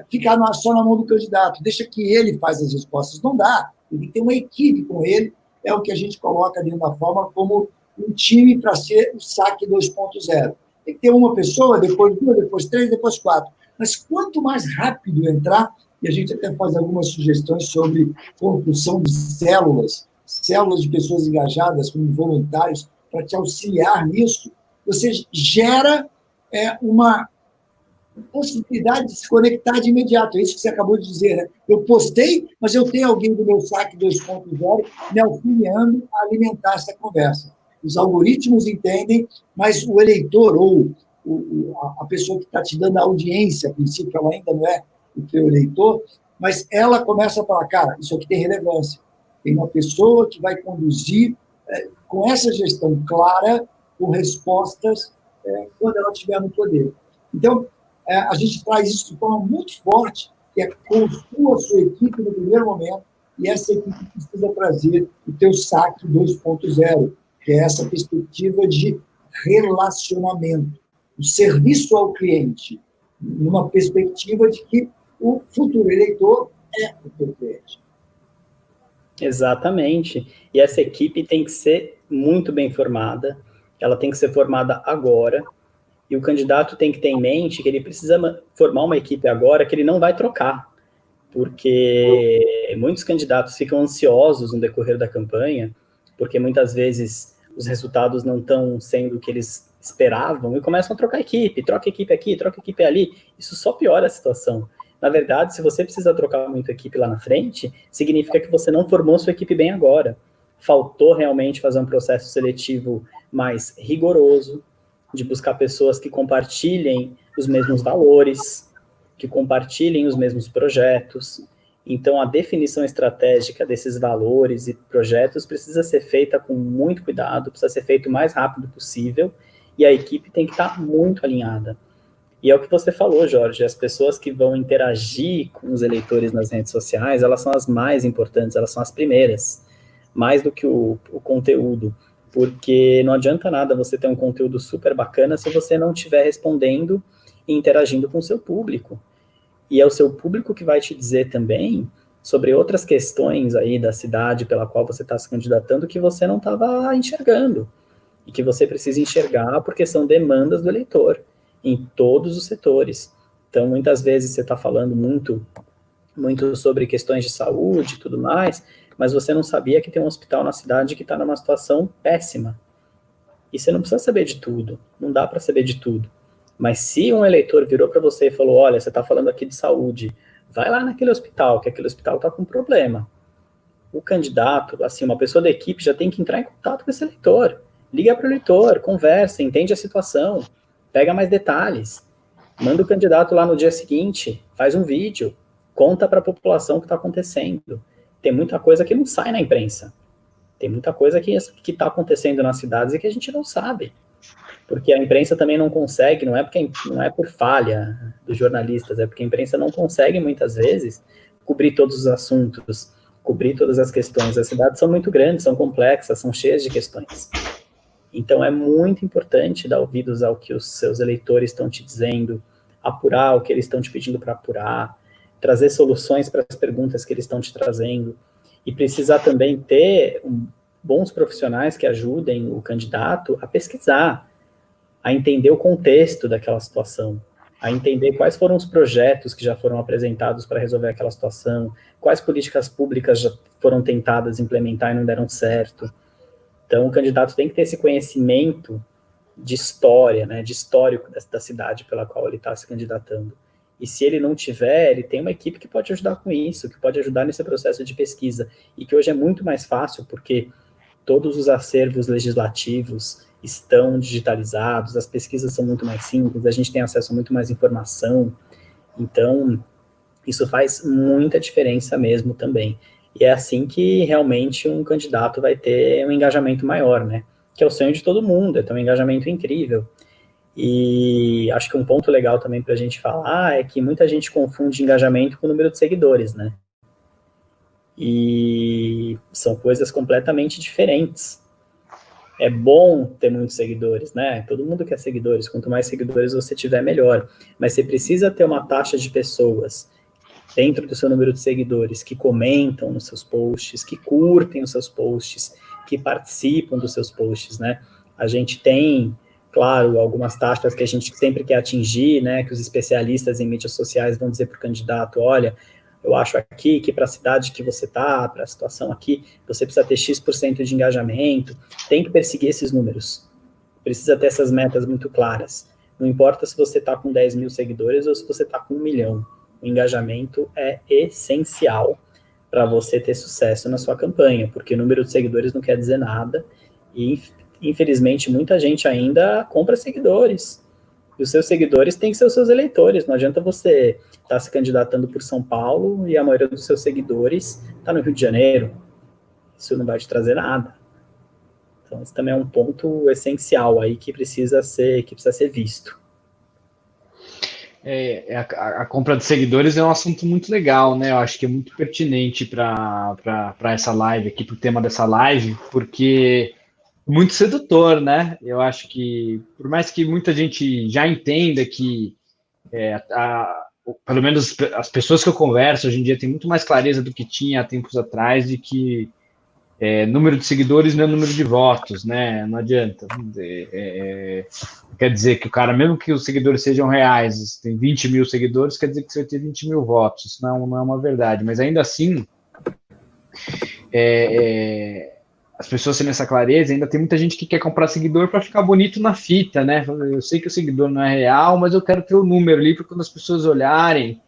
ficar só na mão do candidato, deixa que ele faz as respostas. Não dá, tem que ter uma equipe com ele, é o que a gente coloca dentro da forma como um time para ser o saque 2.0. Tem que ter uma pessoa, depois 2, depois 3, depois 4. Mas quanto mais rápido entrar, e a gente até faz algumas sugestões sobre construção de células de pessoas engajadas como voluntários, para te auxiliar nisso, você gera uma possibilidade de se conectar de imediato. É isso que você acabou de dizer, né? Eu postei, mas eu tenho alguém do meu saque 2.0 me auxiliando a alimentar essa conversa. Os algoritmos entendem, mas o eleitor ou a pessoa que está te dando a audiência, a princípio ela ainda não é o teu eleitor, mas ela começa a falar, cara, isso aqui tem relevância. Tem uma pessoa que vai conduzir com essa gestão clara, com respostas, quando ela estiver no poder. Então, a gente traz isso de forma muito forte, que é construa a sua equipe no primeiro momento, e essa equipe precisa trazer o teu saque 2.0, que é essa perspectiva de relacionamento, o serviço ao cliente, numa perspectiva de que o futuro eleitor é o teu cliente. Exatamente. E essa equipe tem que ser muito bem formada, ela tem que ser formada agora, e o candidato tem que ter em mente que ele precisa formar uma equipe agora que ele não vai trocar, porque muitos candidatos ficam ansiosos no decorrer da campanha, porque muitas vezes os resultados não estão sendo o que eles esperavam, e começam a trocar equipe, troca equipe aqui, troca equipe ali, isso só piora a situação. Na verdade, se você precisa trocar muito equipe lá na frente, significa que você não formou sua equipe bem agora. Faltou realmente fazer um processo seletivo mais rigoroso, de buscar pessoas que compartilhem os mesmos valores, que compartilhem os mesmos projetos. Então, a definição estratégica desses valores e projetos precisa ser feita com muito cuidado, precisa ser feito o mais rápido possível, e a equipe tem que estar muito alinhada. E é o que você falou, Jorge, as pessoas que vão interagir com os eleitores nas redes sociais, elas são as mais importantes, elas são as primeiras, mais do que o conteúdo, porque não adianta nada você ter um conteúdo super bacana se você não estiver respondendo e interagindo com o seu público. E é o seu público que vai te dizer também sobre outras questões aí da cidade pela qual você está se candidatando que você não estava enxergando, e que você precisa enxergar porque são demandas do eleitor, em todos os setores. Então, muitas vezes você está falando muito sobre questões de saúde e tudo mais, mas você não sabia que tem um hospital na cidade que está numa situação péssima. E você não precisa saber de tudo, não dá para saber de tudo. Mas se um eleitor virou para você e falou, olha, você está falando aqui de saúde, vai lá naquele hospital, que aquele hospital está com problema. O candidato, assim, uma pessoa da equipe já tem que entrar em contato com esse eleitor. Liga para o eleitor, conversa, entende a situação, pega mais detalhes, manda o candidato lá no dia seguinte, faz um vídeo, conta para a população o que está acontecendo. Tem muita coisa que não sai na imprensa. Tem muita coisa que está acontecendo nas cidades e que a gente não sabe. Porque a imprensa também não consegue, não é por falha dos jornalistas, é porque a imprensa não consegue, muitas vezes, cobrir todos os assuntos, cobrir todas as questões. As cidades são muito grandes, são complexas, são cheias de questões. Então, é muito importante dar ouvidos ao que os seus eleitores estão te dizendo, apurar o que eles estão te pedindo para apurar, trazer soluções para as perguntas que eles estão te trazendo, e precisar também ter bons profissionais que ajudem o candidato a pesquisar, a entender o contexto daquela situação, a entender quais foram os projetos que já foram apresentados para resolver aquela situação, quais políticas públicas já foram tentadas implementar e não deram certo. Então, o candidato tem que ter esse conhecimento de história, né, de histórico da cidade pela qual ele está se candidatando. E se ele não tiver, ele tem uma equipe que pode ajudar com isso, que pode ajudar nesse processo de pesquisa, e que hoje é muito mais fácil, porque todos os acervos legislativos estão digitalizados, as pesquisas são muito mais simples, a gente tem acesso a muito mais informação, então isso faz muita diferença mesmo também. E é assim que realmente um candidato vai ter um engajamento maior, né? Que é o sonho de todo mundo, é ter um engajamento incrível. E acho que um ponto legal também para a gente falar é que muita gente confunde engajamento com o número de seguidores, né? E são coisas completamente diferentes. É bom ter muitos seguidores, né? Todo mundo quer seguidores, quanto mais seguidores você tiver, melhor. Mas você precisa ter uma taxa de pessoas dentro do seu número de seguidores, que comentam nos seus posts, que curtem os seus posts, que participam dos seus posts, né? A gente tem, claro, algumas taxas que a gente sempre quer atingir, né? Que os especialistas em mídias sociais vão dizer para o candidato, olha, eu acho aqui que para a cidade que você está, para a situação aqui, você precisa ter X% de engajamento, tem que perseguir esses números. Precisa ter essas metas muito claras. Não importa se você está com 10 mil seguidores ou se você está com 1 milhão. O engajamento é essencial para você ter sucesso na sua campanha, porque o número de seguidores não quer dizer nada, e infelizmente muita gente ainda compra seguidores, e os seus seguidores têm que ser os seus eleitores, não adianta você estar se candidatando por São Paulo e a maioria dos seus seguidores está no Rio de Janeiro, isso não vai te trazer nada. Então esse também é um ponto essencial aí que precisa ser visto. A compra de seguidores é um assunto muito legal, né? Eu acho que é muito pertinente para essa live aqui, para o tema dessa live, porque é muito sedutor, né? Eu acho que, por mais que muita gente já entenda que pelo menos as pessoas que eu converso hoje em dia têm muito mais clareza do que tinha há tempos atrás, de que número de seguidores não é número de votos, né? Não adianta. Quer dizer que o cara, mesmo que os seguidores sejam reais, tem 20 mil seguidores, quer dizer que você vai ter 20 mil votos. Isso não é uma verdade. Mas ainda assim, as pessoas têm essa clareza, ainda tem muita gente que quer comprar seguidor para ficar bonito na fita, né? Eu sei que o seguidor não é real, mas eu quero ter o número ali para quando as pessoas olharem.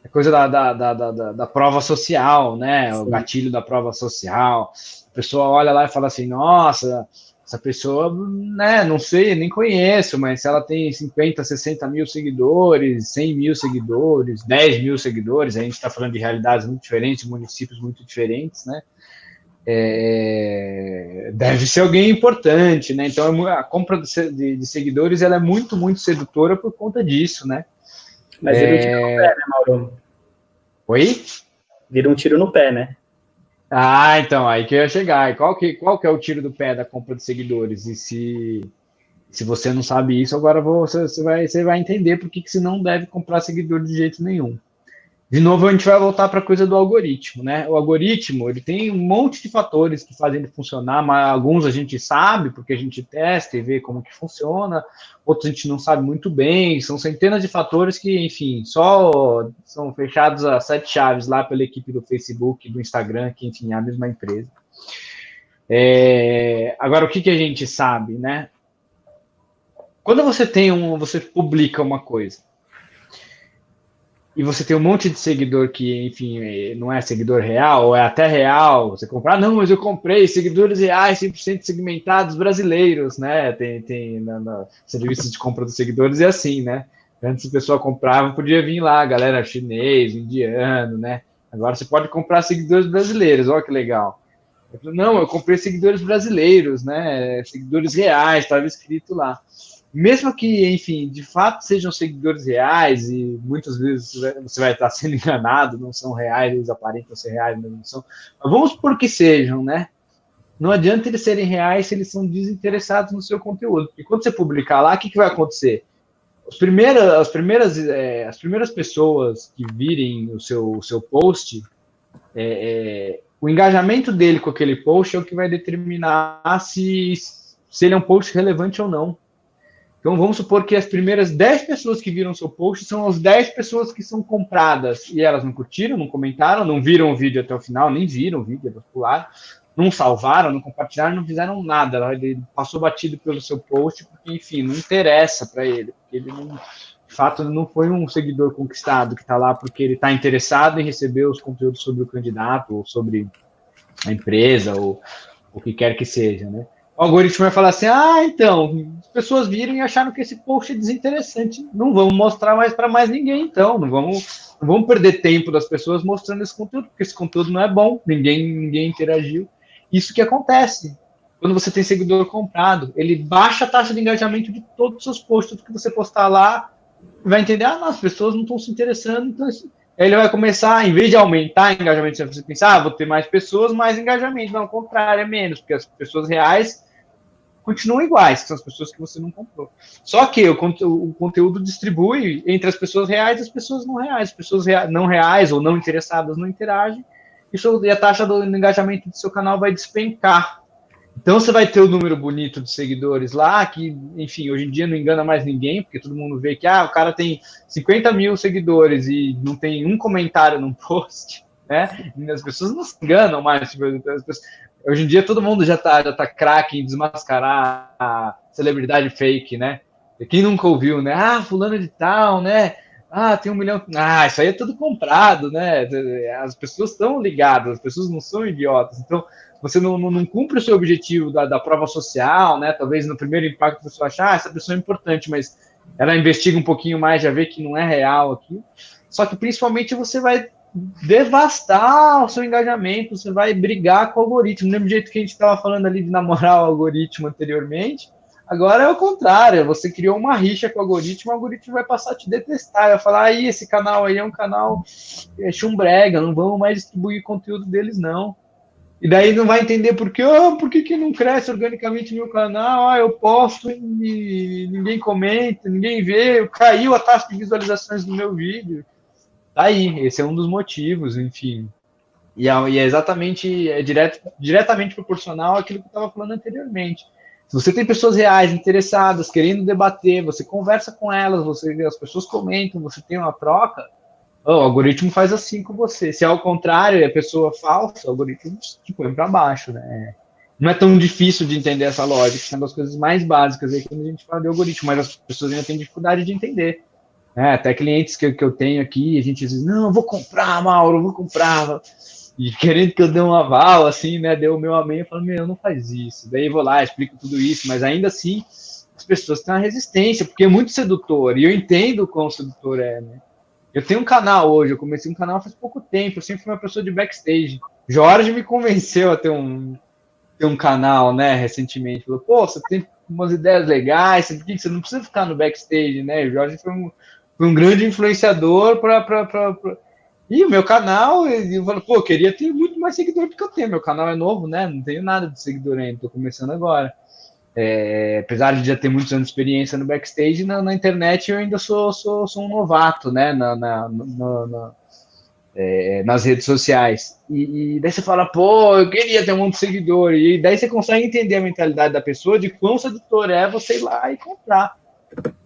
É coisa da prova social, né? O gatilho da prova social. A pessoa olha lá e fala assim, nossa, essa pessoa, né, não sei, nem conheço, mas se ela tem 50, 60 mil seguidores, 100 mil seguidores, 10 mil seguidores, a gente está falando de realidades muito diferentes, municípios muito diferentes, né? Deve ser alguém importante, né? Então a compra de seguidores ela é muito, muito sedutora por conta disso, né? Mas vira um tiro no pé, né, Mauro? Oi? Vira um tiro no pé, né? Ah, então, aí que eu ia chegar. E qual que é o tiro do pé da compra de seguidores? E se você não sabe isso, agora você vai entender por que você não deve comprar seguidor de jeito nenhum. De novo, a gente vai voltar para a coisa do algoritmo, né? O algoritmo, ele tem um monte de fatores que fazem ele funcionar, mas alguns a gente sabe, porque a gente testa e vê como que funciona, outros a gente não sabe muito bem, são centenas de fatores que, enfim, só são fechados a 7 chaves lá pela equipe do Facebook, do Instagram, que, enfim, é a mesma empresa. Agora, o que a gente sabe, né? Quando você publica uma coisa, e você tem um monte de seguidor que, enfim, não é seguidor real, ou é até real, você comprar, não, mas eu comprei seguidores reais, 100% segmentados brasileiros, né? Tem serviços de compra dos seguidores é assim, né? Antes a pessoa comprava, podia vir lá, galera chinês, indiano, né? Agora você pode comprar seguidores brasileiros, olha que legal. Não, eu comprei seguidores brasileiros, né? Seguidores reais, estava escrito lá. Mesmo que, enfim, de fato sejam seguidores reais, e muitas vezes você vai estar sendo enganado, não são reais, eles aparentam ser reais, mas não são. Mas vamos supor que sejam, né? Não adianta eles serem reais se eles são desinteressados no seu conteúdo. Porque quando você publicar lá, o que vai acontecer? As primeiras pessoas que virem o seu post, o engajamento dele com aquele post é o que vai determinar se ele é um post relevante ou não. Então, vamos supor que as primeiras 10 pessoas que viram seu post são as 10 pessoas que são compradas. E elas não curtiram, não comentaram, não viram o vídeo até o final, nem viram o vídeo, elas pularam, não salvaram, não compartilharam, não fizeram nada. Ele passou batido pelo seu post, porque, enfim, não interessa para ele. Porque ele não, de fato, não foi um seguidor conquistado que está lá porque ele está interessado em receber os conteúdos sobre o candidato, ou sobre a empresa, ou o que quer que seja, né? O algoritmo vai falar assim, então, as pessoas viram e acharam que esse post é desinteressante, não vamos mostrar mais para mais ninguém, então, não vamos perder tempo das pessoas mostrando esse conteúdo, porque esse conteúdo não é bom, ninguém interagiu. Isso que acontece quando você tem seguidor comprado, ele baixa a taxa de engajamento de todos os seus posts, tudo que você postar lá, vai entender, as pessoas não estão se interessando, então ele vai começar, em vez de aumentar o engajamento, você pensar, vou ter mais pessoas, mais engajamento. Não, ao contrário, é menos, porque as pessoas reais continuam iguais, que são as pessoas que você não comprou. Só que o conteúdo distribui entre as pessoas reais e as pessoas não reais. As pessoas não reais ou não interessadas não interagem, e a taxa do engajamento do seu canal vai despencar. Então você vai ter o número bonito de seguidores lá, que, enfim, hoje em dia não engana mais ninguém, porque todo mundo vê que o cara tem 50 mil seguidores e não tem um comentário num post, né? E as pessoas não se enganam mais. Hoje em dia todo mundo já tá craque em desmascarar a celebridade fake, né? Quem nunca ouviu, né? Fulano de tal, né? Tem 1 milhão. Isso aí é tudo comprado, né? As pessoas estão ligadas, as pessoas não são idiotas. Então, você não cumpre o seu objetivo da prova social, né? Talvez no primeiro impacto você achar, essa pessoa é importante, mas ela investiga um pouquinho mais, já vê que não é real aqui. Só que principalmente você vai devastar o seu engajamento, você vai brigar com o algoritmo. Do mesmo jeito que a gente estava falando ali de namorar o algoritmo anteriormente, agora é o contrário, você criou uma rixa com o algoritmo vai passar a te detestar, vai falar, esse canal aí é um canal chumbrega, não vamos mais distribuir conteúdo deles, não. E daí não vai entender por que que não cresce organicamente no meu canal? Ah, eu posto e ninguém comenta, ninguém vê, caiu a taxa de visualizações do meu vídeo. Tá aí, esse é um dos motivos, enfim. E é exatamente, diretamente proporcional àquilo que eu estava falando anteriormente. Se você tem pessoas reais, interessadas, querendo debater, você conversa com elas, as pessoas comentam, você tem uma troca, o algoritmo faz assim com você. Se é ao contrário, é pessoa falsa, o algoritmo te põe para baixo, né? Não é tão difícil de entender essa lógica, são das coisas mais básicas aí quando a gente fala de algoritmo, mas as pessoas ainda têm dificuldade de entender. Até clientes que eu tenho aqui, a gente diz, não, eu vou comprar, Mauro, eu vou comprar. E querendo que eu dê um aval, assim, né? Deu o meu amém, eu falo, meu, não faz isso. Daí eu vou lá, explico tudo isso, mas ainda assim, as pessoas têm uma resistência, porque é muito sedutor, e eu entendo o quão sedutor é, né? Eu tenho um canal hoje, eu comecei um canal faz pouco tempo, eu sempre fui uma pessoa de backstage. Jorge me convenceu a ter um canal, né, recentemente. Falou, pô, você tem umas ideias legais, você não precisa ficar no backstage, né? O Jorge foi um grande influenciador para. E o meu canal, eu falo, pô, eu queria ter muito mais seguidor do que eu tenho. Meu canal é novo, né? Não tenho nada de seguidor ainda, tô começando agora. Apesar de já ter muitos anos de experiência no backstage, na internet eu ainda sou um novato, né? Nas redes sociais. E daí você fala, pô, eu queria ter um monte de seguidor. E daí você consegue entender a mentalidade da pessoa de quão sedutor é você ir lá e comprar.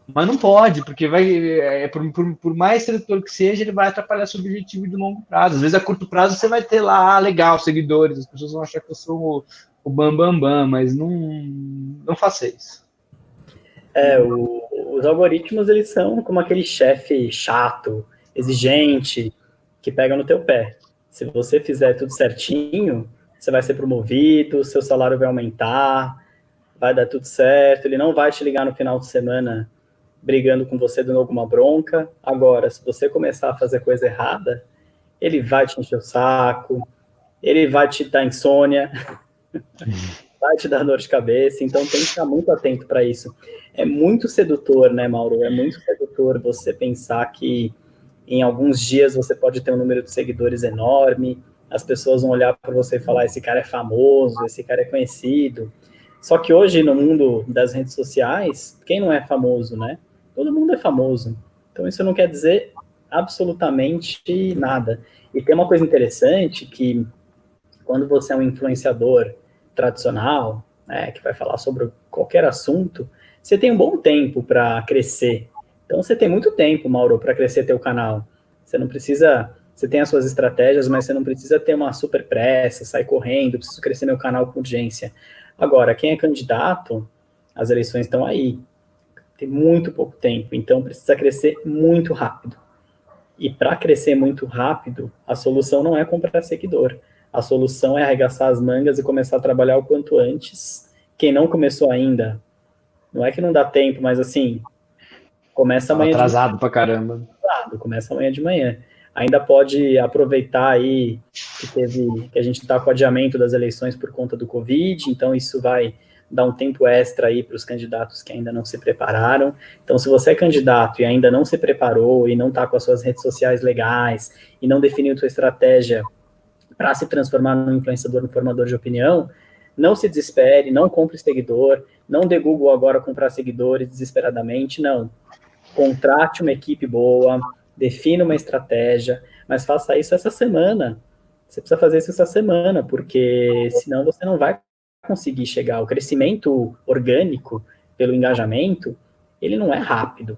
Mas não pode, porque por mais sedutor que seja, ele vai atrapalhar seu objetivo de longo prazo. Às vezes, a curto prazo, você vai ter lá, legal, seguidores, as pessoas vão achar que eu sou o bambambam, bam, bam, mas não faça isso. Os algoritmos, eles são como aquele chefe chato, exigente, que pega no teu pé. Se você fizer tudo certinho, você vai ser promovido, seu salário vai aumentar, vai dar tudo certo, ele não vai te ligar no final de semana brigando com você, dando alguma bronca. Agora, se você começar a fazer coisa errada, ele vai te encher o saco, ele vai te dar insônia, vai te dar dor de cabeça, então tem que estar muito atento para isso. É muito sedutor, né, Mauro? É muito sedutor você pensar que em alguns dias você pode ter um número de seguidores enorme, as pessoas vão olhar para você e falar, esse cara é famoso, esse cara é conhecido. Só que hoje, no mundo das redes sociais, quem não é famoso, né? Todo mundo é famoso. Então, isso não quer dizer absolutamente nada. E tem uma coisa interessante que, quando você é um influenciador tradicional, né, que vai falar sobre qualquer assunto, você tem um bom tempo para crescer. Então, você tem muito tempo, Mauro, para crescer teu canal. Você não precisa... Você tem as suas estratégias, mas você não precisa ter uma super pressa, sair correndo, preciso crescer meu canal com urgência. Agora, quem é candidato, as eleições estão aí. Tem muito pouco tempo, então precisa crescer muito rápido. E para crescer muito rápido, a solução não é comprar seguidor. A solução é arregaçar as mangas e começar a trabalhar o quanto antes. Quem não começou ainda, não é que não dá tempo, mas assim, começa amanhã de manhã. Atrasado pra caramba. Começa amanhã de manhã. Ainda pode aproveitar aí que a gente está com o adiamento das eleições por conta do Covid, então isso vai dar um tempo extra aí para os candidatos que ainda não se prepararam. Então, se você é candidato e ainda não se preparou e não está com as suas redes sociais legais e não definiu sua estratégia para se transformar num influenciador, num formador de opinião, não se desespere, não compre seguidor, não dê Google agora comprar seguidores desesperadamente, não. Contrate uma equipe boa, defina uma estratégia, mas faça isso essa semana. Você precisa fazer isso essa semana, porque senão você não vai conseguir chegar. O crescimento orgânico, pelo engajamento, ele não é rápido,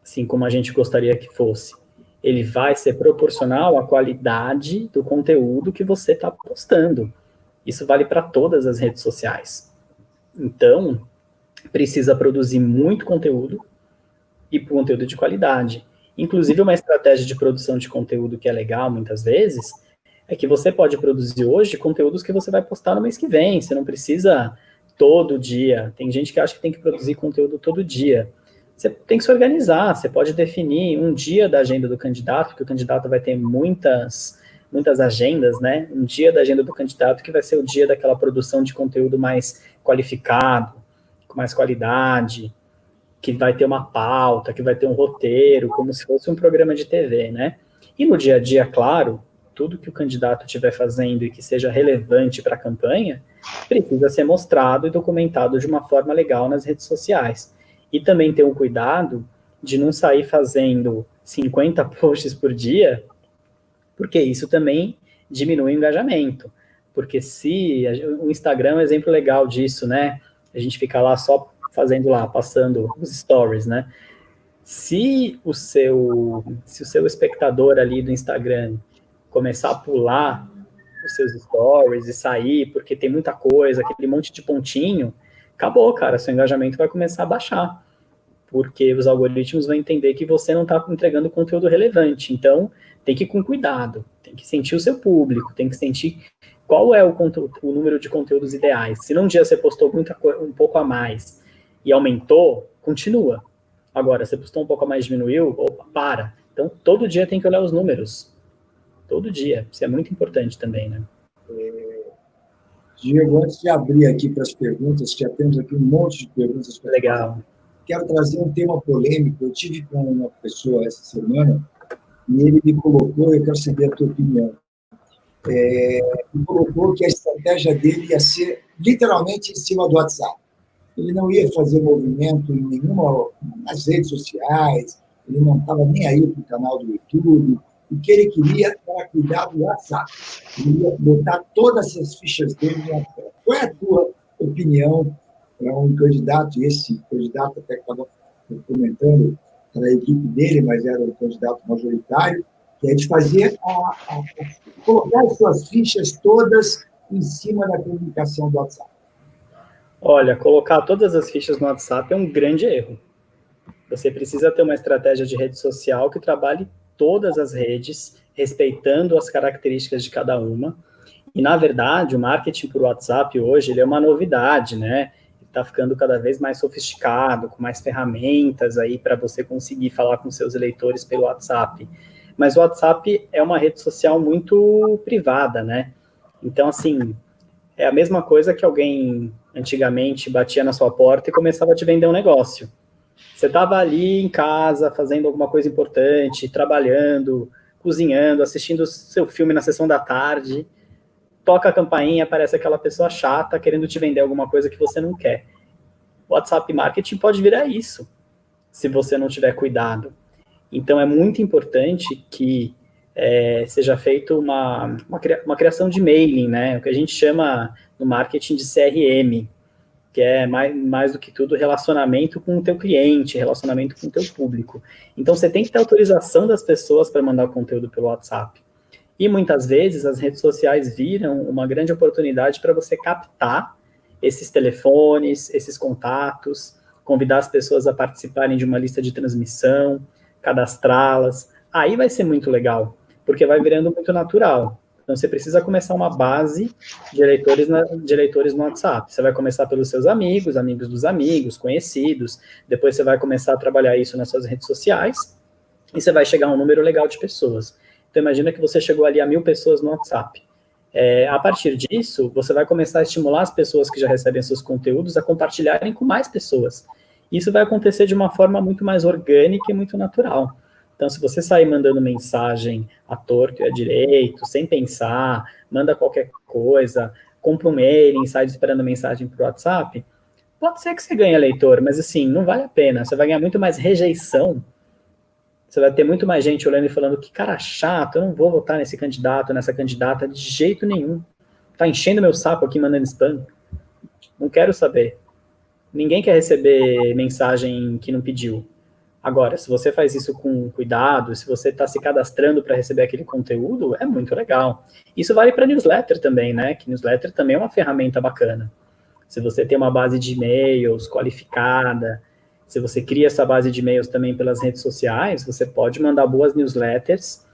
assim como a gente gostaria que fosse. Ele vai ser proporcional à qualidade do conteúdo que você está postando. Isso vale para todas as redes sociais. Então, precisa produzir muito conteúdo e conteúdo de qualidade. Inclusive, uma estratégia de produção de conteúdo que é legal, muitas vezes, é que você pode produzir hoje conteúdos que você vai postar no mês que vem. Você não precisa todo dia. Tem gente que acha que tem que produzir conteúdo todo dia. Você tem que se organizar. Você pode definir um dia da agenda do candidato, porque o candidato vai ter muitas agendas, né? Um dia da agenda do candidato que vai ser o dia daquela produção de conteúdo mais qualificado, com mais qualidade, que vai ter uma pauta, que vai ter um roteiro, como se fosse um programa de TV, né? E no dia a dia, claro, tudo que o candidato estiver fazendo e que seja relevante para a campanha, precisa ser mostrado e documentado de uma forma legal nas redes sociais. E também ter um cuidado de não sair fazendo 50 posts por dia, porque isso também diminui o engajamento. Porque se o Instagram é um exemplo legal disso, né? A gente fica lá só fazendo lá, passando os stories, né? Se o seu espectador ali do Instagram começar a pular os seus stories e sair, porque tem muita coisa, aquele monte de pontinho, acabou, cara, seu engajamento vai começar a baixar, porque os algoritmos vão entender que você não está entregando conteúdo relevante. Então, tem que ir com cuidado, tem que sentir o seu público, tem que sentir qual é o número de conteúdos ideais. Se num dia você postou um pouco a mais e aumentou, continua. Agora, você postou um pouco a mais, diminuiu, opa, para. Então, todo dia tem que olhar os números. Todo dia. Isso é muito importante também, né? Diego, antes de abrir aqui para as perguntas, já temos aqui um monte de perguntas. Legal. Quero trazer um tema polêmico. Eu tive com uma pessoa essa semana e ele me colocou, eu quero saber a tua opinião, ele colocou que a estratégia dele ia ser literalmente em cima do WhatsApp. Ele não ia fazer movimento em nenhuma nas redes sociais, ele não estava nem aí para o canal do YouTube. O que ele queria era cuidar do WhatsApp. Ele ia botar todas essas fichas dele no WhatsApp. Qual é a tua opinião para um candidato, esse candidato até que estava comentando, era a equipe dele, mas era o candidato majoritário, que é de fazer colocar as suas fichas todas em cima da comunicação do WhatsApp? Olha, colocar todas as fichas no WhatsApp é um grande erro. Você precisa ter uma estratégia de rede social que trabalhe todas as redes, respeitando as características de cada uma. E, na verdade, o marketing por WhatsApp hoje, ele é uma novidade, né? Ele está ficando cada vez mais sofisticado, com mais ferramentas aí para você conseguir falar com seus eleitores pelo WhatsApp. Mas o WhatsApp é uma rede social muito privada, né? Então, assim, é a mesma coisa que alguém antigamente batia na sua porta e começava a te vender um negócio. Você estava ali em casa, fazendo alguma coisa importante, trabalhando, cozinhando, assistindo seu filme na sessão da tarde, toca a campainha, aparece aquela pessoa chata querendo te vender alguma coisa que você não quer. O WhatsApp Marketing pode virar isso, se você não tiver cuidado. Então, é muito importante que seja feita uma criação de mailing, né? O que a gente chama no marketing de CRM, que é mais do que tudo relacionamento com o teu cliente, relacionamento com o teu público. Então, você tem que ter autorização das pessoas para mandar conteúdo pelo WhatsApp. E, muitas vezes, as redes sociais viram uma grande oportunidade para você captar esses telefones, esses contatos, convidar as pessoas a participarem de uma lista de transmissão, cadastrá-las. Aí vai ser muito legal, porque vai virando muito natural. Então, você precisa começar uma base de eleitores no WhatsApp. Você vai começar pelos seus amigos, amigos dos amigos, conhecidos. Depois você vai começar a trabalhar isso nas suas redes sociais. E você vai chegar a um número legal de pessoas. Então, imagina que você chegou ali a 1.000 pessoas no WhatsApp. A partir disso, você vai começar a estimular as pessoas que já recebem seus conteúdos a compartilharem com mais pessoas. Isso vai acontecer de uma forma muito mais orgânica e muito natural. Então, se você sair mandando mensagem à torto e à direito, sem pensar, manda qualquer coisa, compra um e-mail, sai esperando mensagem para o WhatsApp, pode ser que você ganhe eleitor, mas assim, não vale a pena. Você vai ganhar muito mais rejeição. Você vai ter muito mais gente olhando e falando que cara chato, eu não vou votar nesse candidato, nessa candidata de jeito nenhum. Tá enchendo meu saco aqui mandando spam. Não quero saber. Ninguém quer receber mensagem que não pediu. Agora, se você faz isso com cuidado, se você está se cadastrando para receber aquele conteúdo, é muito legal. Isso vale para newsletter também, né? Que newsletter também é uma ferramenta bacana. Se você tem uma base de e-mails qualificada, se você cria essa base de e-mails também pelas redes sociais, você pode mandar boas newsletters,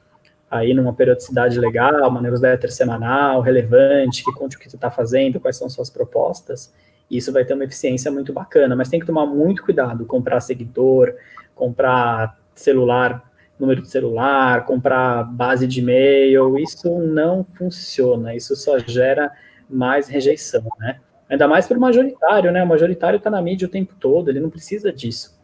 aí numa periodicidade legal, uma newsletter semanal, relevante, que conte o que você está fazendo, quais são suas propostas. Isso vai ter uma eficiência muito bacana, mas tem que tomar muito cuidado, comprar seguidor, comprar celular, número de celular, comprar base de e-mail, isso não funciona, isso só gera mais rejeição, né? Ainda mais para o majoritário, né? O majoritário está na mídia o tempo todo, ele não precisa disso.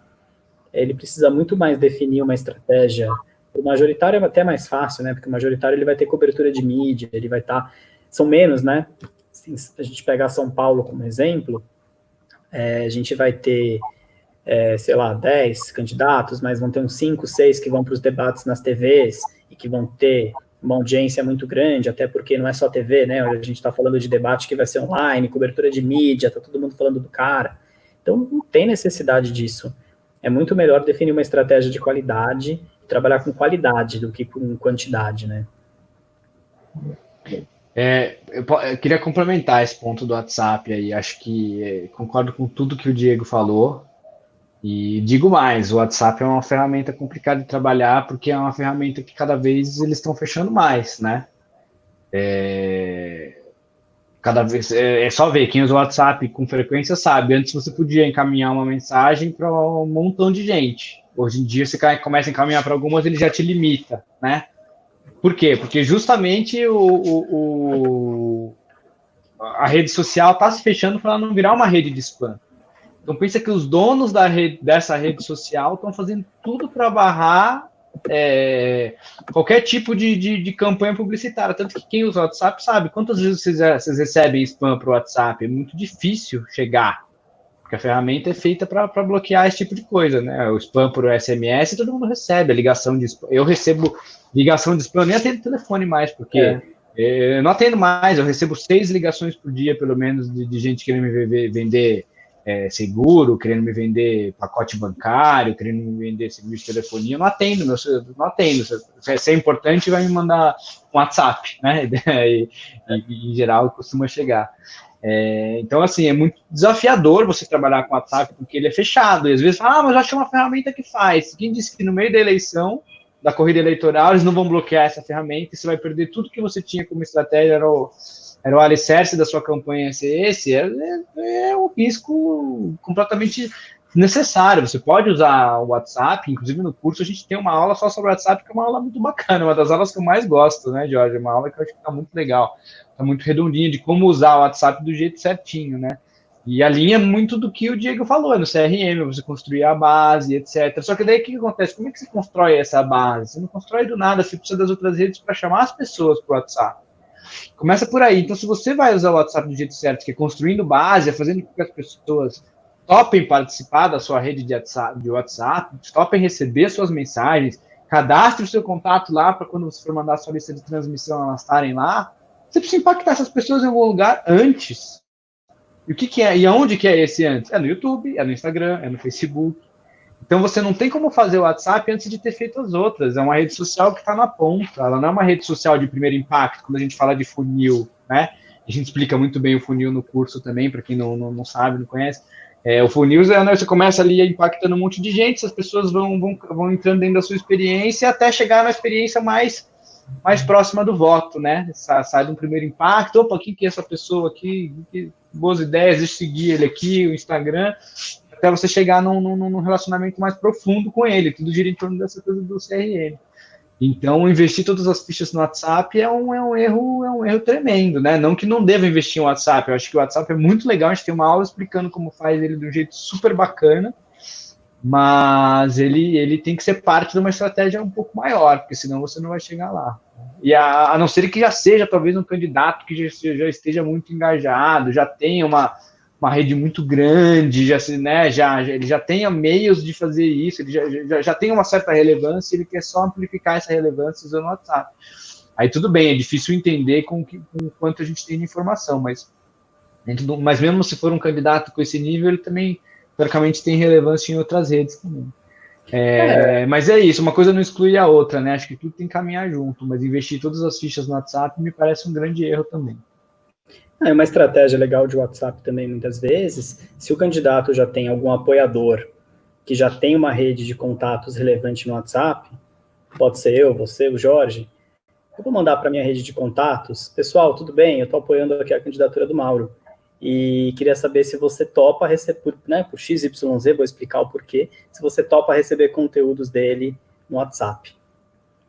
Ele precisa muito mais definir uma estratégia O majoritário é até mais fácil, né? Porque o majoritário ele vai ter cobertura de mídia, ele vai estar... São menos, né? Se a gente pegar São Paulo como exemplo, a gente vai ter, sei lá, 10 candidatos, mas vão ter uns 5, 6 que vão para os debates nas TVs e que vão ter uma audiência muito grande, até porque não é só TV, né? A gente está falando de debate que vai ser online, cobertura de mídia, tá todo mundo falando do cara. Então, não tem necessidade disso. É muito melhor definir uma estratégia de qualidade e trabalhar com qualidade do que com quantidade, né? Eu queria complementar esse ponto do WhatsApp aí. Acho que concordo com tudo que o Diego falou. E digo mais, o WhatsApp é uma ferramenta complicada de trabalhar porque é uma ferramenta que cada vez eles estão fechando mais, né? Cada vez é só ver quem usa o WhatsApp com frequência sabe. Antes você podia encaminhar uma mensagem para um montão de gente. Hoje em dia você começa a encaminhar para algumas, ele já te limita, né? Por quê? Porque justamente a rede social está se fechando para ela não virar uma rede de spam. Então pensa que os donos dessa rede social estão fazendo tudo para barrar qualquer tipo de campanha publicitária. Tanto que quem usa o WhatsApp sabe quantas vezes vocês recebem spam para o WhatsApp. É muito difícil chegar, porque a ferramenta é feita para bloquear esse tipo de coisa, né? O spam por SMS todo mundo recebe, a ligação de spam. Eu recebo ligação de spam, eu nem atendo telefone mais, porque eu não atendo mais, eu recebo 6 ligações por dia, pelo menos, de gente querendo me vender seguro, querendo me vender pacote bancário, querendo me vender serviço de telefonia. Eu não atendo, não atendo. Se é importante, vai me mandar um WhatsApp, né? E em geral, costuma chegar. Então, assim, é muito desafiador você trabalhar com o WhatsApp, porque ele é fechado. E às vezes fala, mas eu achei uma ferramenta que faz. Quem disse que no meio da eleição, da corrida eleitoral, eles não vão bloquear essa ferramenta e você vai perder tudo que você tinha como estratégia, era o alicerce da sua campanha ser esse, é um risco completamente necessário. Você pode usar o WhatsApp, inclusive no curso a gente tem uma aula só sobre o WhatsApp, que é uma aula muito bacana, uma das aulas que eu mais gosto, né, Jorge? Uma aula que eu acho que está muito legal, está muito redondinha, de como usar o WhatsApp do jeito certinho, né? E alinha muito do que o Diego falou, no CRM, você construir a base, etc. Só que daí o que acontece? Como é que você constrói essa base? Você não constrói do nada, você precisa das outras redes para chamar as pessoas para o WhatsApp. Começa por aí. Então, se você vai usar o WhatsApp do jeito certo, que é construindo base, fazendo com que as pessoas topem participar da sua rede de WhatsApp, topem receber suas mensagens, cadastre o seu contato lá para quando você for mandar a sua lista de transmissão, elas estarem lá, você precisa impactar essas pessoas em algum lugar antes. E o que é? E aonde que é esse antes? É no YouTube, é no Instagram, é no Facebook. Então você não tem como fazer o WhatsApp antes de ter feito as outras. É uma rede social que está na ponta. Ela não é uma rede social de primeiro impacto, quando a gente fala de funil, né? A gente explica muito bem o funil no curso também, para quem não sabe, não conhece. O funil né, você começa ali impactando um monte de gente, as pessoas vão entrando dentro da sua experiência até chegar na experiência mais próxima do voto, né? Sai de um primeiro impacto, opa, quem que é essa pessoa aqui? Que boas ideias, deixa eu seguir ele aqui, o Instagram, até você chegar num relacionamento mais profundo com ele, tudo gira em torno dessa coisa do CRM. Então, investir todas as fichas no WhatsApp é um erro tremendo, né? Não que não deva investir em WhatsApp, eu acho que o WhatsApp é muito legal, a gente tem uma aula explicando como faz ele de um jeito super bacana, mas ele tem que ser parte de uma estratégia um pouco maior, porque senão você não vai chegar lá. E a não ser que já seja talvez um candidato que já esteja muito engajado, já tenha uma rede muito grande, ele já tenha meios de fazer isso, ele já tem uma certa relevância, ele quer só amplificar essa relevância usando o WhatsApp. Aí tudo bem, é difícil entender com quanto a gente tem de informação, mas mesmo se for um candidato com esse nível, ele também, teoricamente, tem relevância em outras redes também. Mas é isso, uma coisa não exclui a outra, né? Acho que tudo tem que caminhar junto, mas investir todas as fichas no WhatsApp me parece um grande erro também. É uma estratégia legal de WhatsApp também, muitas vezes, se o candidato já tem algum apoiador que já tem uma rede de contatos relevante no WhatsApp, pode ser eu, você, o Jorge, eu vou mandar para minha rede de contatos, pessoal, tudo bem, eu estou apoiando aqui a candidatura do Mauro, e queria saber se você topa receber, por XYZ, vou explicar o porquê, se você topa receber conteúdos dele no WhatsApp.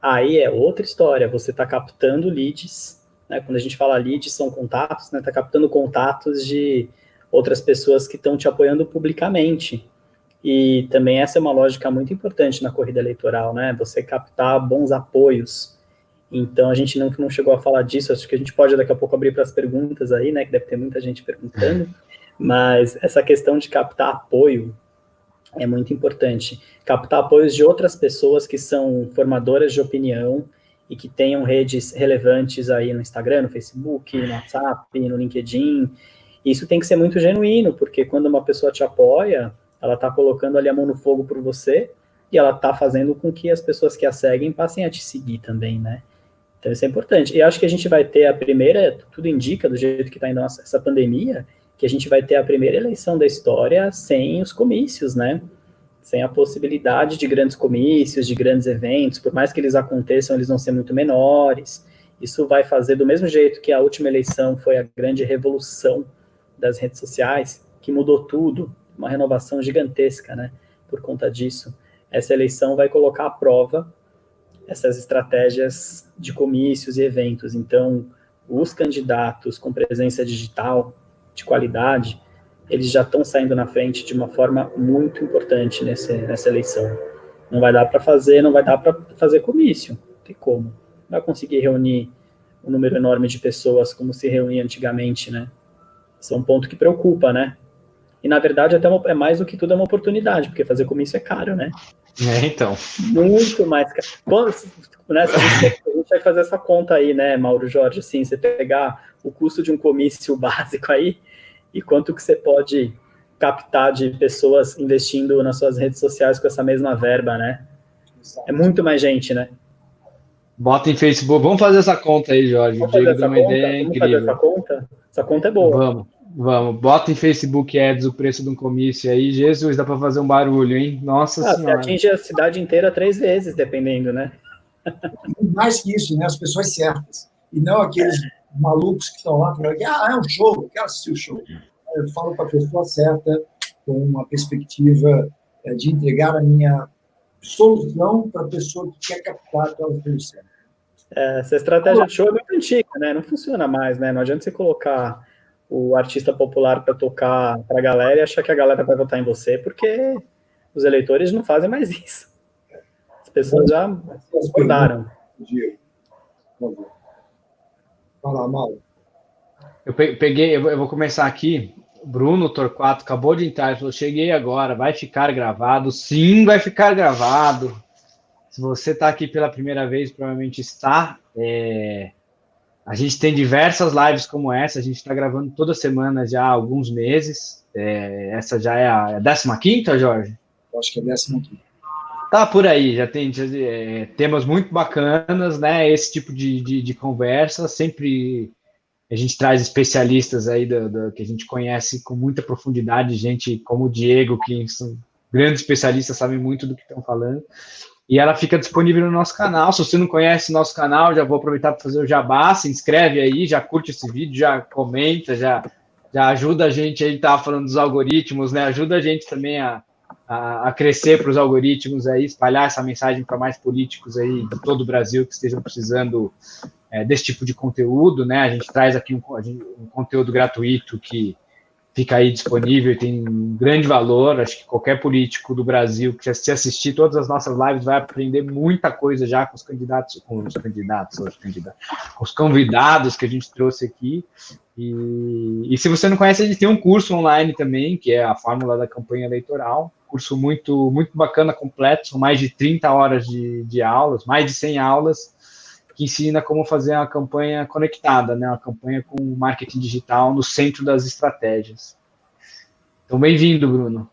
Aí é outra história, você está captando leads, né? Quando a gente fala leads, são contatos, né? Está captando contatos de outras pessoas que estão te apoiando publicamente. E também essa é uma lógica muito importante na corrida eleitoral, né? Você captar bons apoios. Então, a gente não chegou a falar disso, acho que a gente pode daqui a pouco abrir para as perguntas aí, né? Que deve ter muita gente perguntando. Mas essa questão de captar apoio é muito importante. Captar apoios de outras pessoas que são formadoras de opinião e que tenham redes relevantes aí no Instagram, no Facebook, no WhatsApp, no LinkedIn. Isso tem que ser muito genuíno, porque quando uma pessoa te apoia, ela está colocando ali a mão no fogo por você e ela está fazendo com que as pessoas que a seguem passem a te seguir também, né? Então isso é importante. E acho que a gente vai ter a primeira, tudo indica, do jeito que está indo essa pandemia, que a gente vai ter a primeira eleição da história sem os comícios, né? Sem a possibilidade de grandes comícios, de grandes eventos, por mais que eles aconteçam, eles vão ser muito menores. Isso vai fazer do mesmo jeito que a última eleição foi a grande revolução das redes sociais, que mudou tudo, uma renovação gigantesca, né? Por conta disso. Essa eleição vai colocar à prova essas estratégias de comícios e eventos. Então, os candidatos com presença digital de qualidade, eles já estão saindo na frente de uma forma muito importante nessa eleição. Não vai dar para fazer comício, não tem como. Não vai conseguir reunir um número enorme de pessoas como se reunia antigamente, né? Isso é um ponto que preocupa, né? E, na verdade, até é mais do que tudo é uma oportunidade, porque fazer comício é caro, né? Então. Muito mais caro. Quando, né, a gente vai fazer essa conta aí, né, Mauro Jorge? Assim, você pegar o custo de um comício básico aí e quanto que você pode captar de pessoas investindo nas suas redes sociais com essa mesma verba, né? É muito mais gente, né? Bota em Facebook. Vamos fazer essa conta aí, Jorge. Vamos fazer essa conta? Ideia Vamos incrível. fazer essa conta? Essa conta é boa. Vamos. Bota em Facebook Ads o preço de um comício aí. Jesus, dá para fazer um barulho, hein? Nossa Senhora. Você atinge a cidade inteira 3 vezes, dependendo, né? Mais que isso, né? As pessoas certas. E não aqueles malucos que estão lá falando que é um show, eu quero assistir o show. Eu falo para a pessoa certa, com uma perspectiva de entregar a minha solução para a pessoa que quer captar aquela solução. Essa estratégia de show é muito antiga, né? Não funciona mais, né? Não adianta você colocar o artista popular para tocar para a galera e achar que a galera vai votar em você, porque os eleitores não fazem mais isso. As pessoas já acordaram. Fala, Mauro. Eu vou começar aqui. Bruno Torquato acabou de entrar e falou: cheguei agora, vai ficar gravado? Sim, vai ficar gravado. Se você está aqui pela primeira vez, provavelmente está. A gente tem diversas lives como essa, a gente está gravando toda semana já há alguns meses. Essa já é a 15ª, Jorge? Eu acho que é a 15ª. Tá por aí, já tem temas muito bacanas, né? Esse tipo de conversa, sempre a gente traz especialistas aí que a gente conhece com muita profundidade, gente como o Diego, que são grandes especialistas, sabem muito do que estão falando. E ela fica disponível no nosso canal. Se você não conhece o nosso canal, já vou aproveitar para fazer o jabá, se inscreve aí, já curte esse vídeo, já comenta, já ajuda a gente aí, tá falando dos algoritmos, né? Ajuda a gente também a crescer para os algoritmos aí, espalhar essa mensagem para mais políticos aí de todo o Brasil que estejam precisando desse tipo de conteúdo, né? A gente traz aqui um conteúdo gratuito que fica aí disponível e tem um grande valor. Acho que qualquer político do Brasil que assistir todas as nossas lives vai aprender muita coisa já com os convidados que a gente trouxe aqui. E se você não conhece, a gente tem um curso online também, que é a Fórmula da Campanha Eleitoral. Curso muito, muito bacana, completo, são mais de 30 horas de aulas, mais de 100 aulas, que ensina como fazer uma campanha conectada, né? Uma campanha com marketing digital no centro das estratégias. Então, bem-vindo, Bruno.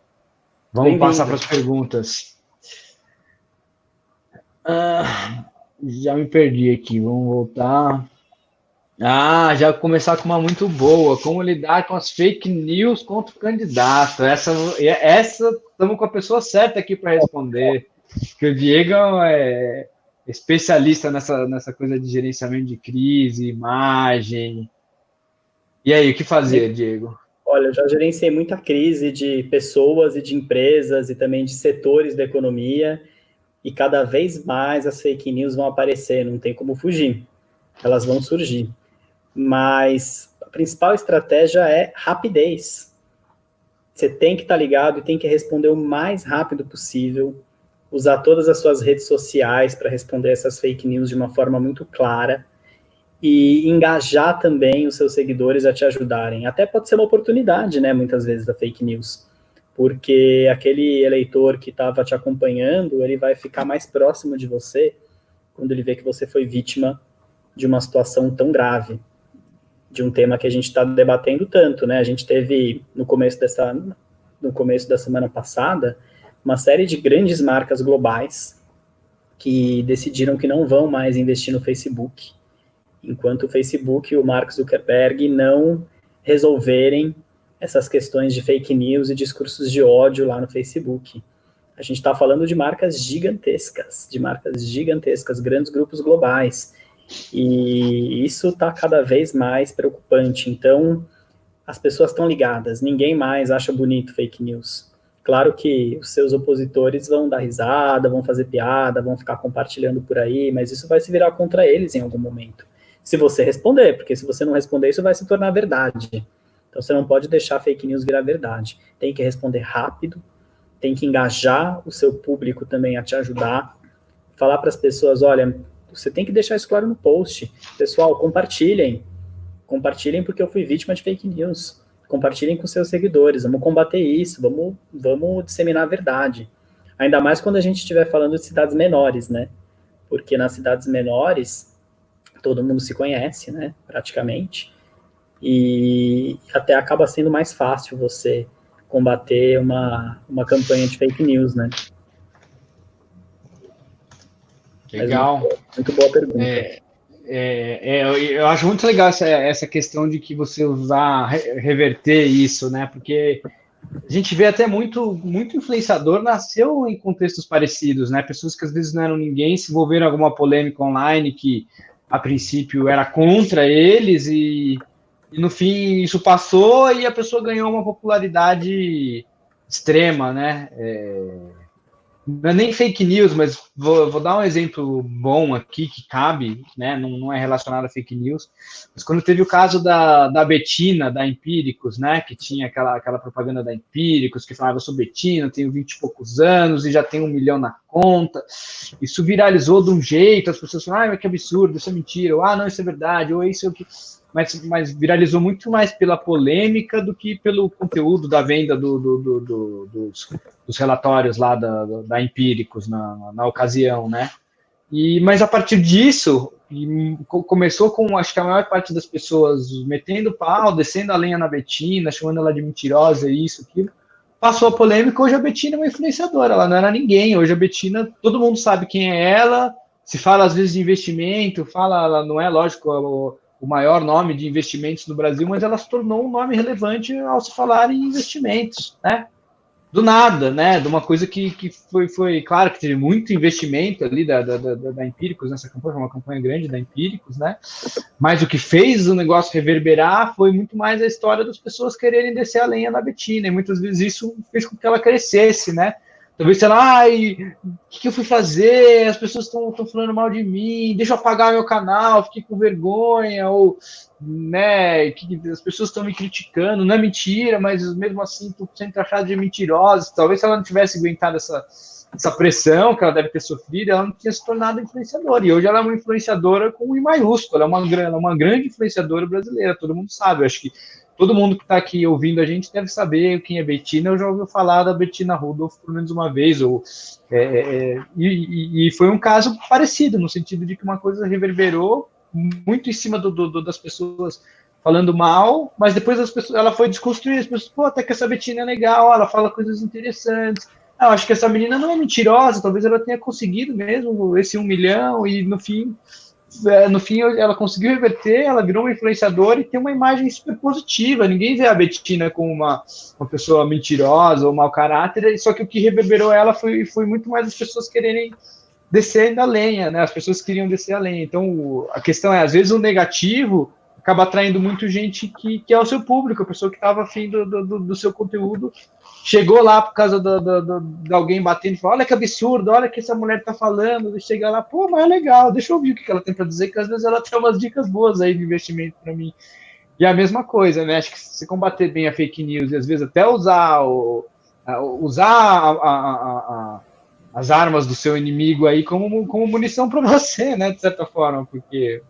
Vamos passar para as perguntas. Já me perdi aqui, vamos voltar. Já começar com uma muito boa. Como lidar com as fake news contra o candidato? Essa estamos com a pessoa certa aqui para responder. Que o Diego é especialista nessa coisa de gerenciamento de crise, imagem. E aí, o que fazer, Diego? Olha, eu já gerenciei muita crise de pessoas e de empresas e também de setores da economia, e cada vez mais as fake news vão aparecer, não tem como fugir. Elas vão surgir. Mas a principal estratégia é rapidez. você tem que estar ligado e tem que responder o mais rápido possível, usar todas as suas redes sociais para responder essas fake news de uma forma muito clara e engajar também os seus seguidores a te ajudarem. Até pode ser uma oportunidade, né, muitas vezes, da fake news, porque aquele eleitor que estava te acompanhando, ele vai ficar mais próximo de você quando ele vê que você foi vítima de uma situação tão grave, de um tema que a gente está debatendo tanto, né? A gente teve, no começo da semana passada, uma série de grandes marcas globais que decidiram que não vão mais investir no Facebook, enquanto o Facebook e o Mark Zuckerberg não resolverem essas questões de fake news e discursos de ódio lá no Facebook. A gente está falando de marcas gigantescas, grandes grupos globais, e isso está cada vez mais preocupante. Então, as pessoas estão ligadas, ninguém mais acha bonito fake news. Claro que os seus opositores vão dar risada, vão fazer piada, vão ficar compartilhando por aí, mas isso vai se virar contra eles em algum momento. Se você responder, porque se você não responder, isso vai se tornar verdade. Então, você não pode deixar fake news virar verdade. Tem que responder rápido, tem que engajar o seu público também a te ajudar, falar para as pessoas, olha, você tem que deixar isso claro no post. Pessoal, compartilhem porque eu fui vítima de fake news. Compartilhem com seus seguidores, vamos combater isso, vamos disseminar a verdade. Ainda mais quando a gente estiver falando de cidades menores, né? Porque nas cidades menores, todo mundo se conhece, né? Praticamente. E até acaba sendo mais fácil você combater uma campanha de fake news, né? Legal. Muito boa pergunta. Eu acho muito legal essa questão de que você reverter isso, né? Porque a gente vê até muito influenciador nasceu em contextos parecidos, né? Pessoas que às vezes não eram ninguém, se envolveram em alguma polêmica online que a princípio era contra eles e no fim isso passou e a pessoa ganhou uma popularidade extrema, né? Não é nem fake news, mas vou dar um exemplo bom aqui, que cabe, né? Não é relacionado a fake news, mas quando teve o caso da Betina, da Empíricos, né? Que tinha aquela propaganda da Empíricos, que falava, eu sou Betina, tenho 20 e poucos anos e já tenho 1 milhão na conta. Isso viralizou de um jeito, as pessoas falaram, mas que absurdo, isso é mentira, ou não, isso é verdade, ou isso é o que... Mas viralizou muito mais pela polêmica do que pelo conteúdo da venda dos relatórios lá da Empíricos na ocasião, né? Mas a partir disso, começou com, acho que a maior parte das pessoas metendo pau, descendo a lenha na Betina, chamando ela de mentirosa, isso, aquilo. Passou a polêmica, hoje a Betina é uma influenciadora, ela não era ninguém, hoje a Betina, todo mundo sabe quem é ela, se fala às vezes de investimento, ela não é, lógico, o maior nome de investimentos no Brasil, mas ela se tornou um nome relevante ao se falar em investimentos, né? Do nada, né? De uma coisa que foi claro que teve muito investimento ali da Empíricos nessa campanha, uma campanha grande da Empíricos, né? Mas o que fez o negócio reverberar foi muito mais a história das pessoas quererem descer a lenha na Betina, e muitas vezes isso fez com que ela crescesse, né? Talvez, sei lá, o que eu fui fazer? As pessoas estão falando mal de mim, deixa eu apagar meu canal, fiquei com vergonha, ou, né, as pessoas estão me criticando, não é mentira, mas mesmo assim estou sendo taxado de mentirosa. Talvez se ela não tivesse aguentado essa pressão que ela deve ter sofrido, ela não tinha se tornado influenciadora. E hoje ela é uma influenciadora com I maiúsculo, ela é uma grande influenciadora brasileira, todo mundo sabe. Eu acho que todo mundo que está aqui ouvindo a gente deve saber quem é Betina. Eu já ouvi falar da Betina Rudolph por menos uma vez. E foi um caso parecido, no sentido de que uma coisa reverberou muito em cima das pessoas falando mal, mas depois ela foi desconstruir. As pessoas, pô, até que essa Betina é legal, ela fala coisas interessantes. Eu acho que essa menina não é mentirosa, talvez ela tenha conseguido mesmo esse 1 milhão, e no fim ela conseguiu reverter, ela virou uma influenciadora e tem uma imagem super positiva. Ninguém vê a Betina como uma pessoa mentirosa ou mau caráter, só que o que reverberou ela foi muito mais as pessoas quererem descer da lenha, né? As pessoas queriam descer a lenha. Então, a questão é, às vezes o negativo acaba atraindo muito gente que é o seu público, a pessoa que estava afim do seu conteúdo, chegou lá por causa de alguém batendo e falou, olha que absurdo, olha o que essa mulher está falando, chega lá, pô, mas é legal, deixa eu ouvir o que ela tem para dizer, que às vezes ela tem umas dicas boas aí de investimento para mim. E a mesma coisa, né? Acho que se você combater bem a fake news e às vezes até usar as armas do seu inimigo aí como munição para você, né? De certa forma, porque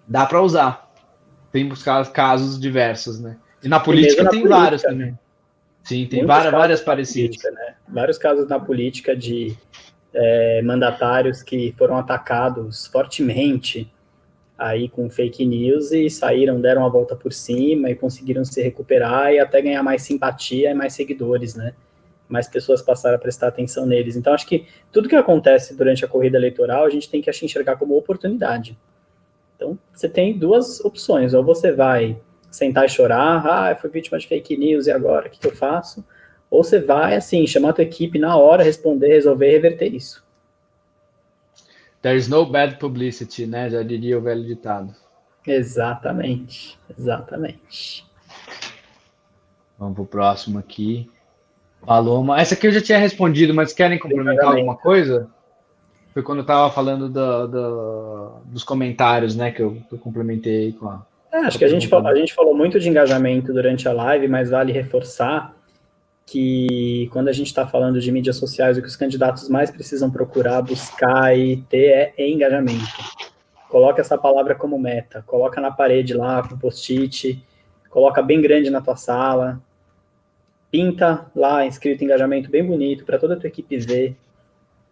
dá para usar. Tem buscar casos diversos, né? E na política tem vários também. Sim, tem várias parecidas. Política, né? Vários casos na política de mandatários que foram atacados fortemente aí com fake news e saíram, deram a volta por cima e conseguiram se recuperar e até ganhar mais simpatia e mais seguidores, né? Mais pessoas passaram a prestar atenção neles. Então, acho que tudo que acontece durante a corrida eleitoral, a gente tem que enxergar como oportunidade. Então, você tem duas opções. Ou você vai sentar e chorar, eu fui vítima de fake news, e agora? O que eu faço? Ou você vai, assim, chamar a tua equipe na hora, responder, resolver e reverter isso. There's no bad publicity, né? Já diria o velho ditado. Exatamente. Vamos pro próximo aqui. Paloma. Essa aqui eu já tinha respondido, mas querem complementar alguma coisa? Foi quando eu estava falando dos comentários, né? Que eu complementei com a... Acho que a gente falou muito de engajamento durante a live, mas vale reforçar que quando a gente está falando de mídias sociais, o que os candidatos mais precisam procurar, buscar e ter é engajamento. Coloca essa palavra como meta, coloca na parede lá com post-it, coloca bem grande na tua sala, pinta lá escrito engajamento bem bonito para toda a tua equipe ver.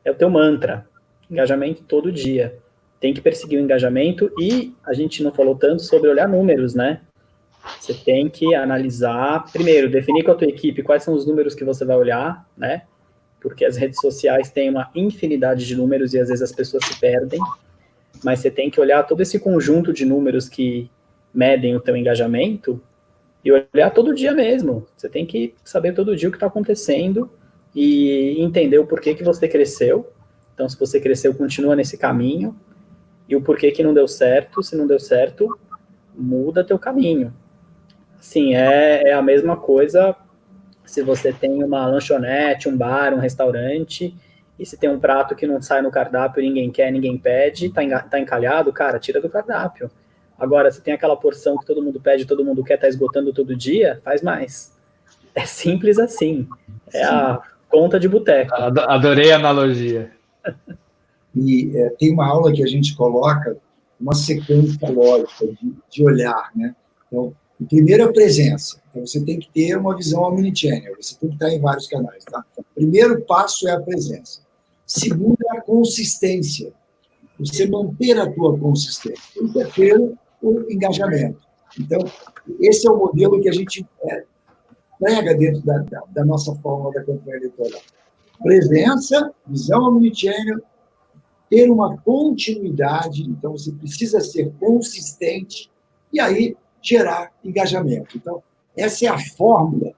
É o teu mantra, engajamento todo dia. Tem que perseguir o engajamento e a gente não falou tanto sobre olhar números, né? Você tem que analisar, primeiro, definir com a tua equipe quais são os números que você vai olhar, né? Porque as redes sociais têm uma infinidade de números e às vezes as pessoas se perdem, mas você tem que olhar todo esse conjunto de números que medem o teu engajamento e olhar todo dia mesmo. Você tem que saber todo dia o que está acontecendo e entender o porquê que você cresceu. Então, se você cresceu, continua nesse caminho. E o porquê que não deu certo, se não deu certo, muda teu caminho. Assim, é a mesma coisa se você tem uma lanchonete, um bar, um restaurante, e se tem um prato que não sai no cardápio, ninguém quer, ninguém pede, tá encalhado, cara, tira do cardápio. Agora, se tem aquela porção que todo mundo pede, todo mundo quer, tá esgotando todo dia, faz mais. É simples assim. É a conta de boteco. Adorei a analogia. E tem uma aula que a gente coloca uma sequência lógica de olhar, né? Então, o primeiro é a presença. Então, você tem que ter uma visão omnichannel, você tem que estar em vários canais, tá? Então, o primeiro passo é a presença. Segundo é a consistência. Você manter a tua consistência. E terceiro, o engajamento. Então, esse é o modelo que a gente prega dentro da nossa fórmula da campanha eleitoral. Presença, visão omnichannel, ter uma continuidade, então você precisa ser consistente e aí gerar engajamento. Então, essa é a fórmula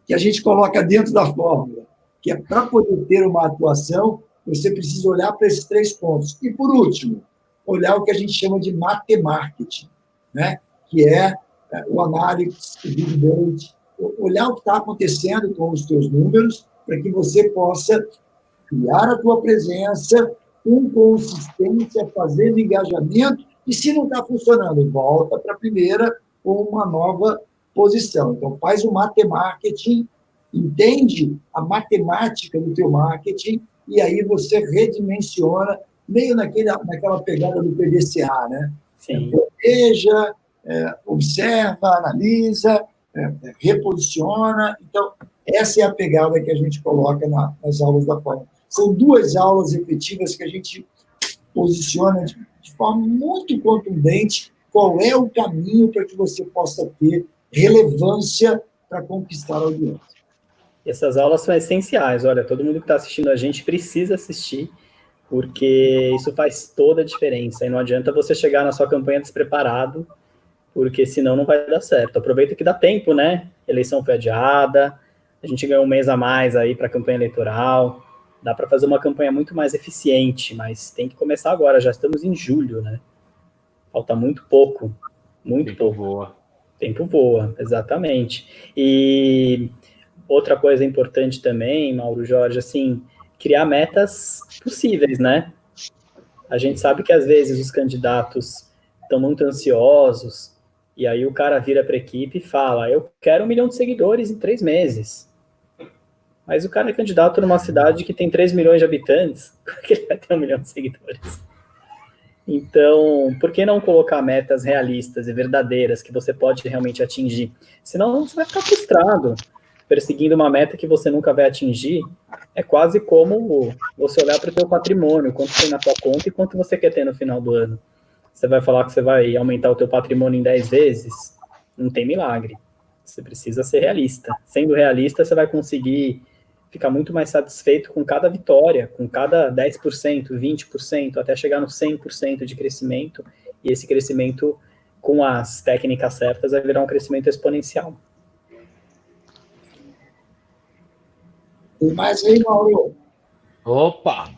que a gente coloca dentro da fórmula, que é para poder ter uma atuação, você precisa olhar para esses 3 pontos. E, por último, olhar o que a gente chama de marketing, né? Que é o análise, o big data, olhar o que está acontecendo com os teus números para que você possa criar a tua presença com consistência, fazendo engajamento, e se não está funcionando, volta para a primeira com uma nova posição. Então, faz o marketing, entende a matemática do teu marketing, e aí você redimensiona, meio naquela pegada do PDCA, né? Sim. Planeja, observa, analisa, reposiciona. Então, essa é a pegada que a gente coloca nas aulas da fórmula. São 2 aulas efetivas que a gente posiciona de forma muito contundente qual é o caminho para que você possa ter relevância para conquistar a audiência. Essas aulas são essenciais. Olha, todo mundo que está assistindo a gente precisa assistir, porque isso faz toda a diferença. E não adianta você chegar na sua campanha despreparado, porque senão não vai dar certo. Aproveita que dá tempo, né? A eleição foi adiada, a gente ganhou um mês a mais aí para a campanha eleitoral. Dá para fazer uma campanha muito mais eficiente, mas tem que começar agora. Já estamos em julho, né? Falta muito pouco. Muito pouco. Voa. Tempo voa, exatamente. E outra coisa importante também, Mauro Jorge, assim, criar metas possíveis, né? A gente sabe que às vezes os candidatos estão muito ansiosos E aí o cara vira para a equipe e fala, eu quero 1 milhão de seguidores em 3 meses. Mas o cara é candidato numa cidade que tem 3 milhões de habitantes, como é que ele vai ter 1 milhão de seguidores? Então, por que não colocar metas realistas e verdadeiras que você pode realmente atingir? Senão você vai ficar frustrado, perseguindo uma meta que você nunca vai atingir. É quase como você olhar para o seu patrimônio, quanto tem na sua conta e quanto você quer ter no final do ano. Você vai falar que você vai aumentar o teu patrimônio em 10 vezes? Não tem milagre. Você precisa ser realista. Sendo realista, você vai conseguir ficar muito mais satisfeito com cada vitória, com cada 10%, 20%, até chegar no 100% de crescimento, e esse crescimento, com as técnicas certas, vai virar um crescimento exponencial. Tem mais aí, Mauro? Opa!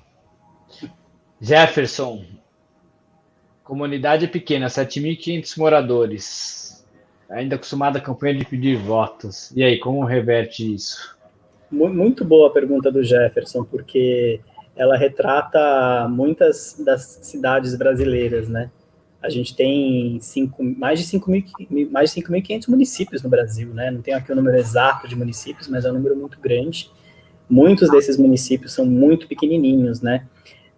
Jefferson, comunidade pequena, 7.500 moradores, ainda acostumada à campanha de pedir votos. E aí, como reverte isso? Muito boa a pergunta do Jefferson, porque ela retrata muitas das cidades brasileiras, né? A gente tem mais de 5.500 municípios no Brasil, né? Não tenho aqui o número exato de municípios, mas é um número muito grande. Muitos desses municípios são muito pequenininhos, né?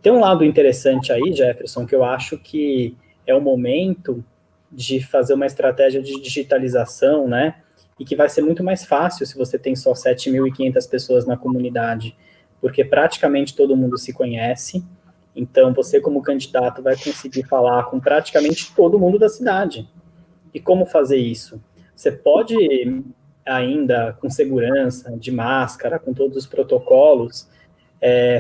Tem um lado interessante aí, Jefferson, que eu acho que é o momento de fazer uma estratégia de digitalização, né? E que vai ser muito mais fácil se você tem só 7.500 pessoas na comunidade, porque praticamente todo mundo se conhece, então você como candidato vai conseguir falar com praticamente todo mundo da cidade. E como fazer isso? Você pode ainda, com segurança, de máscara, com todos os protocolos,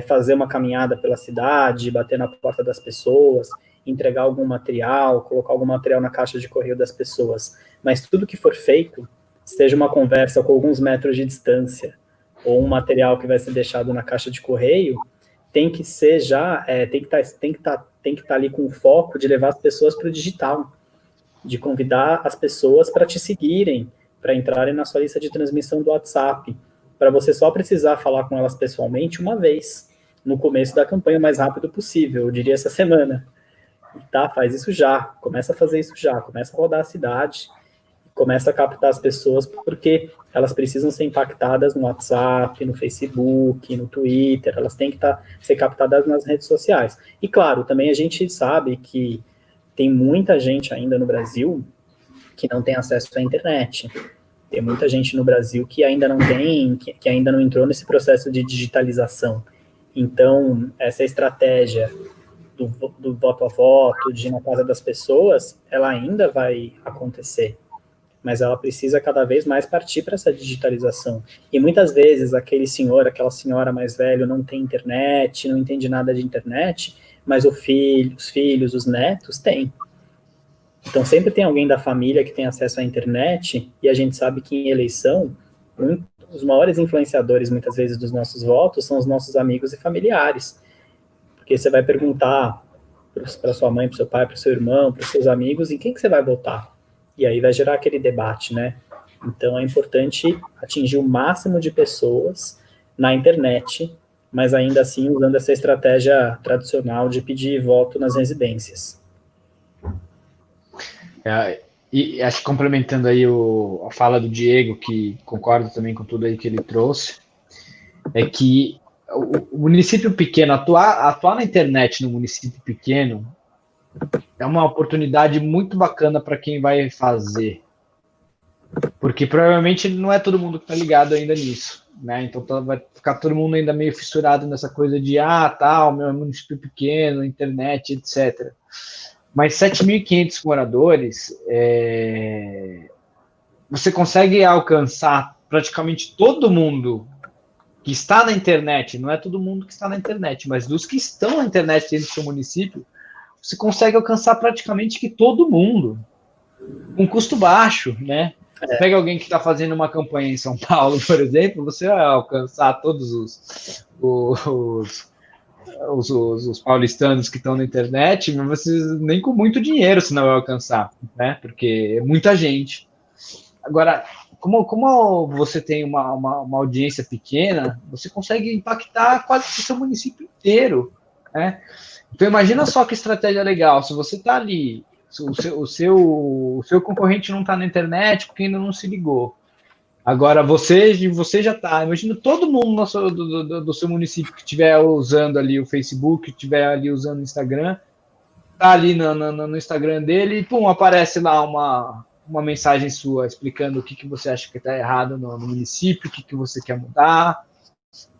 fazer uma caminhada pela cidade, bater na porta das pessoas, entregar algum material, colocar algum material na caixa de correio das pessoas, mas tudo que for feito, seja uma conversa com alguns metros de distância, ou um material que vai ser deixado na caixa de correio, tem que ser já, tem que estar ali com o foco de levar as pessoas para o digital, de convidar as pessoas para te seguirem, para entrarem na sua lista de transmissão do WhatsApp, para você só precisar falar com elas pessoalmente uma vez, no começo da campanha, o mais rápido possível, eu diria essa semana. Tá? Faz isso já, começa a fazer isso já, começa a rodar a cidade, começa a captar as pessoas, porque elas precisam ser impactadas no WhatsApp, no Facebook, no Twitter, elas têm que ser captadas nas redes sociais. E claro, também a gente sabe que tem muita gente ainda no Brasil que não tem acesso à internet. Tem muita gente no Brasil que ainda não tem, que ainda não entrou nesse processo de digitalização. Então, essa estratégia do voto a voto, de ir na casa das pessoas, ela ainda vai acontecer, mas ela precisa cada vez mais partir para essa digitalização. E muitas vezes aquele senhor, aquela senhora mais velho não tem internet, não entende nada de internet, mas os filhos, os netos têm. Então sempre tem alguém da família que tem acesso à internet, e a gente sabe que em eleição, os maiores influenciadores muitas vezes dos nossos votos são os nossos amigos e familiares. Porque você vai perguntar para sua mãe, para o seu pai, para o seu irmão, para os seus amigos, em quem que você vai votar? E aí vai gerar aquele debate, né? Então é importante atingir o máximo de pessoas na internet, mas ainda assim usando essa estratégia tradicional de pedir voto nas residências. E acho que complementando aí a fala do Diego, que concordo também com tudo aí que ele trouxe, é que o município pequeno, atuar na internet no município pequeno é uma oportunidade muito bacana para quem vai fazer, porque provavelmente não é todo mundo que está ligado ainda nisso, né? Então vai ficar todo mundo ainda meio fissurado nessa coisa de tal, meu município pequeno, internet, etc. Mas 7.500 moradores, você consegue alcançar praticamente todo mundo que está na internet. Não é todo mundo que está na internet, mas dos que estão na internet dentro do seu município, você consegue alcançar praticamente que todo mundo, com custo baixo, né? Você pega alguém que está fazendo uma campanha em São Paulo, por exemplo, você vai alcançar todos os paulistanos que estão na internet, mas você nem com muito dinheiro você não vai alcançar, né? Porque é muita gente. Agora, como você tem uma audiência pequena, você consegue impactar quase o seu município inteiro, né? Então imagina só que estratégia legal, se você está ali o seu concorrente não está na internet porque ainda não se ligou. Agora, você já está. Imagina todo mundo do seu município que estiver usando ali o Facebook, que estiver ali usando o Instagram, está ali no Instagram dele e, pum, aparece lá uma mensagem sua explicando o que você acha que está errado no município, o que você quer mudar,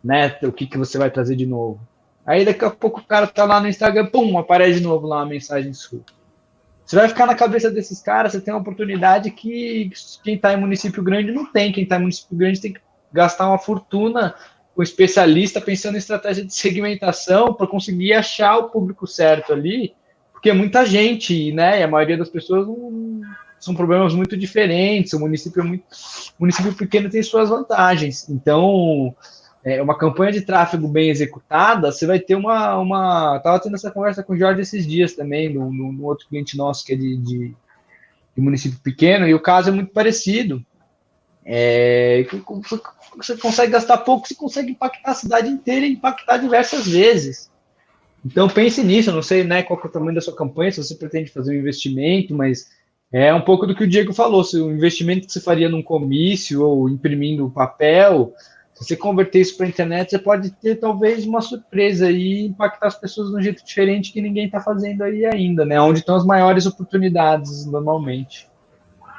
né? O que você vai trazer de novo. Aí, daqui a pouco, o cara está lá no Instagram, pum, aparece de novo lá uma mensagem sua. Você vai ficar na cabeça desses caras, você tem uma oportunidade que quem está em município grande não tem. Quem está em município grande tem que gastar uma fortuna com especialista pensando em estratégia de segmentação para conseguir achar o público certo ali, porque é muita gente, né? E a maioria das pessoas são problemas muito diferentes. O município pequeno tem suas vantagens. Então, uma campanha de tráfego bem executada, você vai ter Estava tendo essa conversa com o Jorge esses dias também, no outro cliente nosso que é de município pequeno, e o caso é muito parecido. Você consegue gastar pouco, você consegue impactar a cidade inteira e impactar diversas vezes. Então pense nisso, eu não sei, né, qual que é o tamanho da sua campanha, se você pretende fazer um investimento, mas é um pouco do que o Diego falou, se o investimento que você faria num comício ou imprimindo papel, se você converter isso para a internet, você pode ter talvez uma surpresa e impactar as pessoas de um jeito diferente que ninguém está fazendo aí ainda, né? Onde estão as maiores oportunidades normalmente.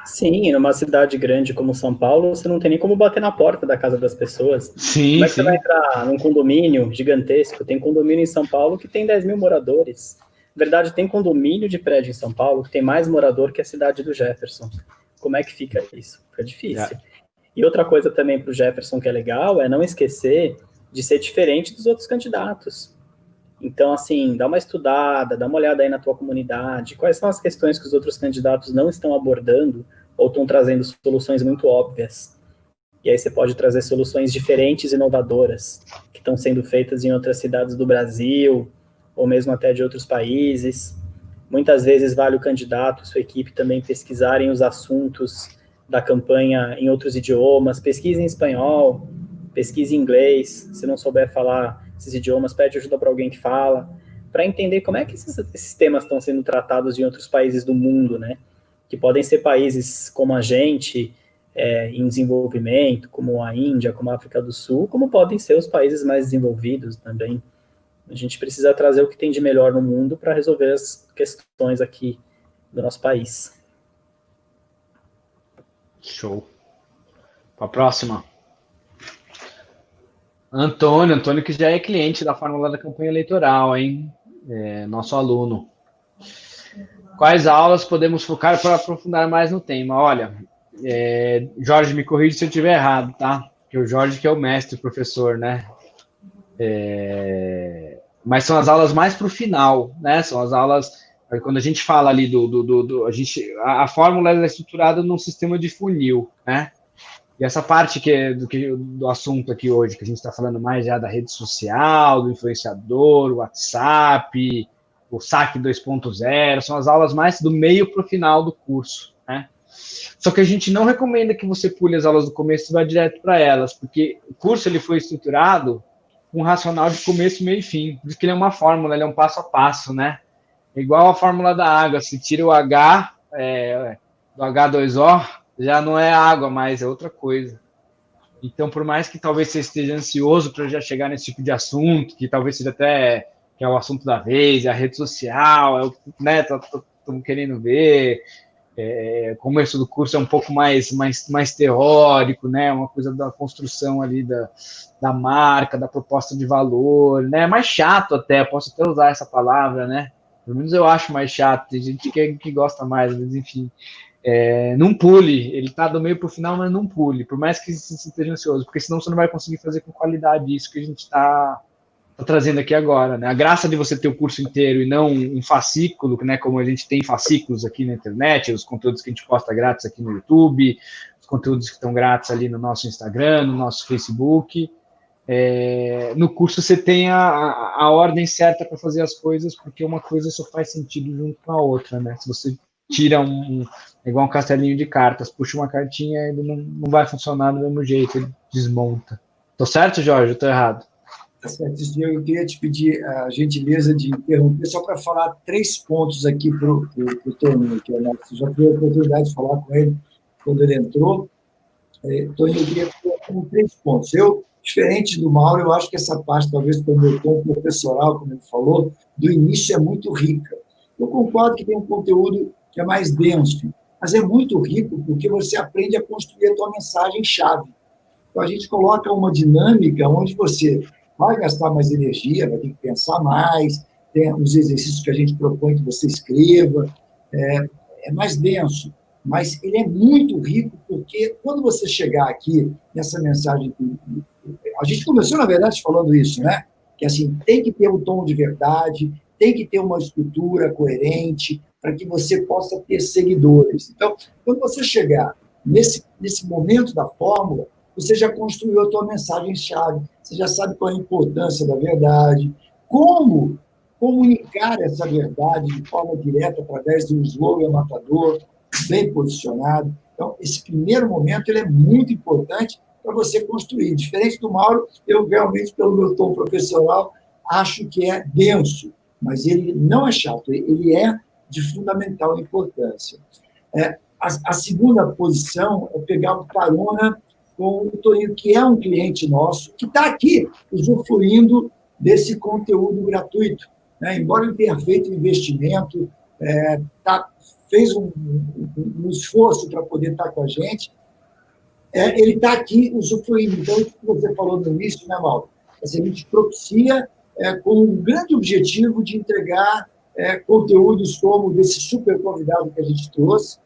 Sim, numa cidade grande como São Paulo, você não tem nem como bater na porta da casa das pessoas. Sim, como é que você vai entrar num condomínio gigantesco? Tem condomínio em São Paulo que tem 10 mil moradores. Na verdade, tem condomínio de prédio em São Paulo que tem mais morador que a cidade do Jefferson. Como é que fica isso? Fica difícil. E outra coisa também para o Jefferson que é legal é não esquecer de ser diferente dos outros candidatos. Então, assim, dá uma estudada, dá uma olhada aí na tua comunidade, quais são as questões que os outros candidatos não estão abordando ou estão trazendo soluções muito óbvias. E aí você pode trazer soluções diferentes e inovadoras, que estão sendo feitas em outras cidades do Brasil, ou mesmo até de outros países. Muitas vezes vale o candidato, sua equipe também pesquisarem os assuntos da campanha em outros idiomas, pesquise em espanhol, pesquise em inglês, se não souber falar esses idiomas, pede ajuda para alguém que fala, para entender como é que esses temas estão sendo tratados em outros países do mundo, né? Que podem ser países como a gente, em desenvolvimento, como a Índia, como a África do Sul, como podem ser os países mais desenvolvidos também. A gente precisa trazer o que tem de melhor no mundo para resolver as questões aqui do nosso país. Show. Para a próxima. Antônio que já é cliente da Fórmula da Campanha Eleitoral, hein? Nosso aluno. Quais aulas podemos focar para aprofundar mais no tema? Olha, Jorge, me corrija se eu estiver errado, tá? Porque o Jorge que é o mestre, professor, né? Mas são as aulas mais para o final, né? São as aulas... Quando a gente fala ali a fórmula é estruturada num sistema de funil, né? E essa parte do assunto aqui hoje, que a gente está falando mais já da rede social, do influenciador, o WhatsApp, o saque 2.0, são as aulas mais do meio para o final do curso, né? Só que a gente não recomenda que você pule as aulas do começo e vá direto para elas, porque o curso ele foi estruturado com um racional de começo, meio e fim. Por isso que ele é uma fórmula, ele é um passo a passo, né? Igual a fórmula da água, se tira o H do H2O, já não é água mais, é outra coisa. Então, por mais que talvez você esteja ansioso para já chegar nesse tipo de assunto, que talvez seja até que é o assunto da vez, a rede social, né, estamos querendo ver, o começo do curso é um pouco mais teórico, né, uma coisa da construção ali da marca, da proposta de valor, né, mais chato até, posso até usar essa palavra, né, pelo menos eu acho mais chato, tem gente que gosta mais, mas enfim, não pule, ele está do meio para o final, mas não pule, por mais que você esteja ansioso, porque senão você não vai conseguir fazer com qualidade isso que a gente está trazendo aqui agora, né? A graça de você ter o curso inteiro e não um fascículo, né, como a gente tem fascículos aqui na internet, os conteúdos que a gente posta grátis aqui no YouTube, os conteúdos que estão grátis ali no nosso Instagram, no nosso Facebook. No curso você tem a ordem certa para fazer as coisas, porque uma coisa só faz sentido junto com a outra, né? Se você tira igual um castelinho de cartas, puxa uma cartinha, ele não vai funcionar do mesmo jeito, ele desmonta. Tô certo, Jorge? Eu tô errado? Eu queria te pedir a gentileza de interromper só para falar 3 pontos aqui para o Toninho, que eu já tive a oportunidade de falar com ele quando ele entrou. Toninho, eu queria falar 3 pontos. Diferente do Mauro, eu acho que essa parte, talvez pelo meu tom professoral, como ele falou, do início é muito rica. Eu concordo que tem um conteúdo que é mais denso, mas é muito rico porque você aprende a construir a tua mensagem-chave. Então, a gente coloca uma dinâmica onde você vai gastar mais energia, vai ter que pensar mais, tem os exercícios que a gente propõe que você escreva, é mais denso, mas ele é muito rico, porque quando você chegar aqui nessa mensagem, a gente começou, na verdade, falando isso, né? Que assim, tem que ter um tom de verdade, tem que ter uma estrutura coerente para que você possa ter seguidores. Então, quando você chegar nesse momento da fórmula, você já construiu a tua mensagem-chave, você já sabe qual é a importância da verdade, como comunicar essa verdade de forma direta através de um slogan matador, bem posicionado. Então, esse primeiro momento ele é muito importante para você construir. Diferente do Mauro, eu realmente, pelo meu tom profissional, acho que é denso, mas ele não é chato, ele é de fundamental importância. A segunda posição é pegar o carona com o Toninho, que é um cliente nosso, que está aqui usufruindo desse conteúdo gratuito. Né? Embora ele tenha feito um investimento, fez um esforço para poder estar com a gente, ele está aqui usufruindo. Então, isso que você falou no início, né, Mauro? Assim, a gente propicia com um grande objetivo de entregar conteúdos como desse super convidado que a gente trouxe,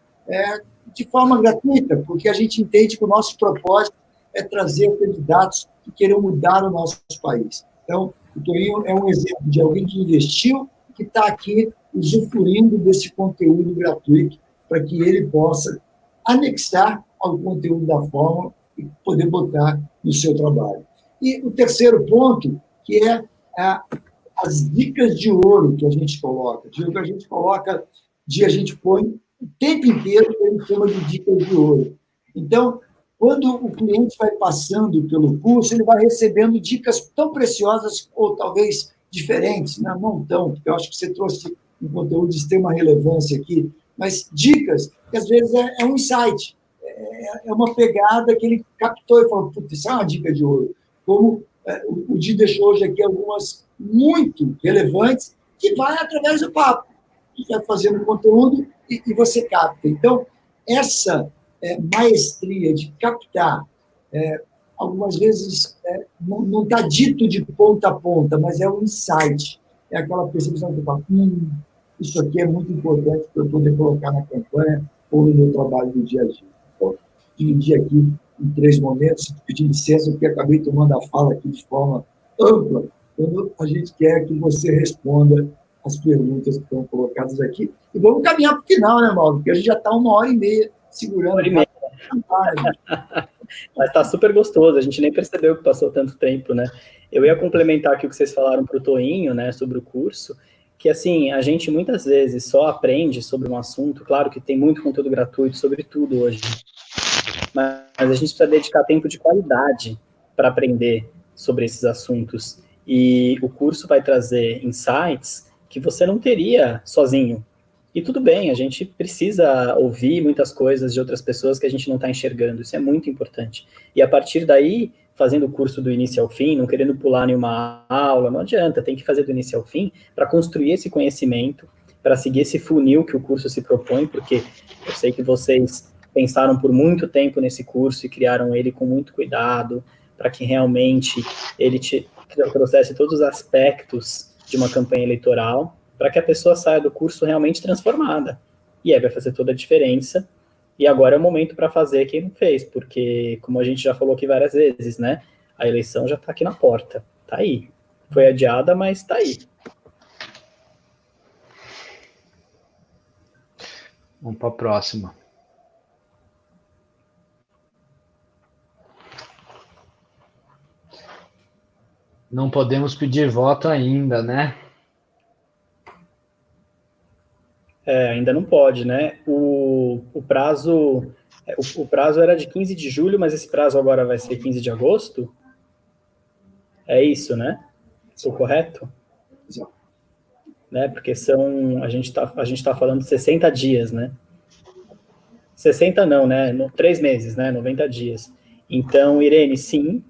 de forma gratuita, porque a gente entende que o nosso propósito é trazer candidatos que queiram mudar o nosso país. Então, o Toninho é um exemplo de alguém que investiu, que está aqui usufruindo desse conteúdo gratuito para que ele possa anexar ao conteúdo da fórmula e poder botar no seu trabalho. E o terceiro ponto, que é as dicas de ouro que a gente coloca. A gente põe o tempo inteiro, ele chama de dicas de ouro. Então, quando o cliente vai passando pelo curso, ele vai recebendo dicas tão preciosas, ou talvez diferentes, né? Não tão, porque eu acho que você trouxe um conteúdo de extrema relevância aqui, mas dicas que às vezes é um insight, é uma pegada que ele captou e falou, putz, isso é uma dica de ouro. Como o Di deixou hoje aqui algumas muito relevantes, que vai através do papo. Você vai fazendo conteúdo e você capta. Então, essa maestria de captar, algumas vezes não está dito de ponta a ponta, mas é um insight. É aquela percepção que fala, isso aqui é muito importante para eu poder colocar na campanha ou no meu trabalho do dia a dia. Então, dividi aqui em 3 momentos, pedir licença, porque acabei tomando a fala aqui de forma ampla, quando a gente quer que você responda as perguntas que estão colocadas aqui. E vamos caminhar para o final, né, Mauro? Porque a gente já está 1h30 segurando. 1h30. Mas está super gostoso, a gente nem percebeu que passou tanto tempo, né? Eu ia complementar aqui o que vocês falaram para o Toinho, né, sobre o curso, que, assim, a gente muitas vezes só aprende sobre um assunto, claro que tem muito conteúdo gratuito sobre tudo hoje, mas a gente precisa dedicar tempo de qualidade para aprender sobre esses assuntos. E o curso vai trazer insights que você não teria sozinho. E tudo bem, a gente precisa ouvir muitas coisas de outras pessoas que a gente não está enxergando, isso é muito importante. E a partir daí, fazendo o curso do início ao fim, não querendo pular nenhuma aula, não adianta, tem que fazer do início ao fim para construir esse conhecimento, para seguir esse funil que o curso se propõe, porque eu sei que vocês pensaram por muito tempo nesse curso e criaram ele com muito cuidado, para que realmente ele trouxesse todos os aspectos de uma campanha eleitoral, para que a pessoa saia do curso realmente transformada. E aí vai fazer toda a diferença. E agora é o momento para fazer quem não fez, porque, como a gente já falou aqui várias vezes, né? A eleição já está aqui na porta. Está aí. Foi adiada, mas está aí. Vamos para a próxima. Não podemos pedir voto ainda, né? Ainda não pode, né? O prazo era de 15 de julho, mas esse prazo agora vai ser 15 de agosto? É isso, né? Estou correto? Exato. Né? Porque a gente tá falando de 60 dias, né? 60 não, né? 3 meses, né? 90 dias. Então, Irene, sim,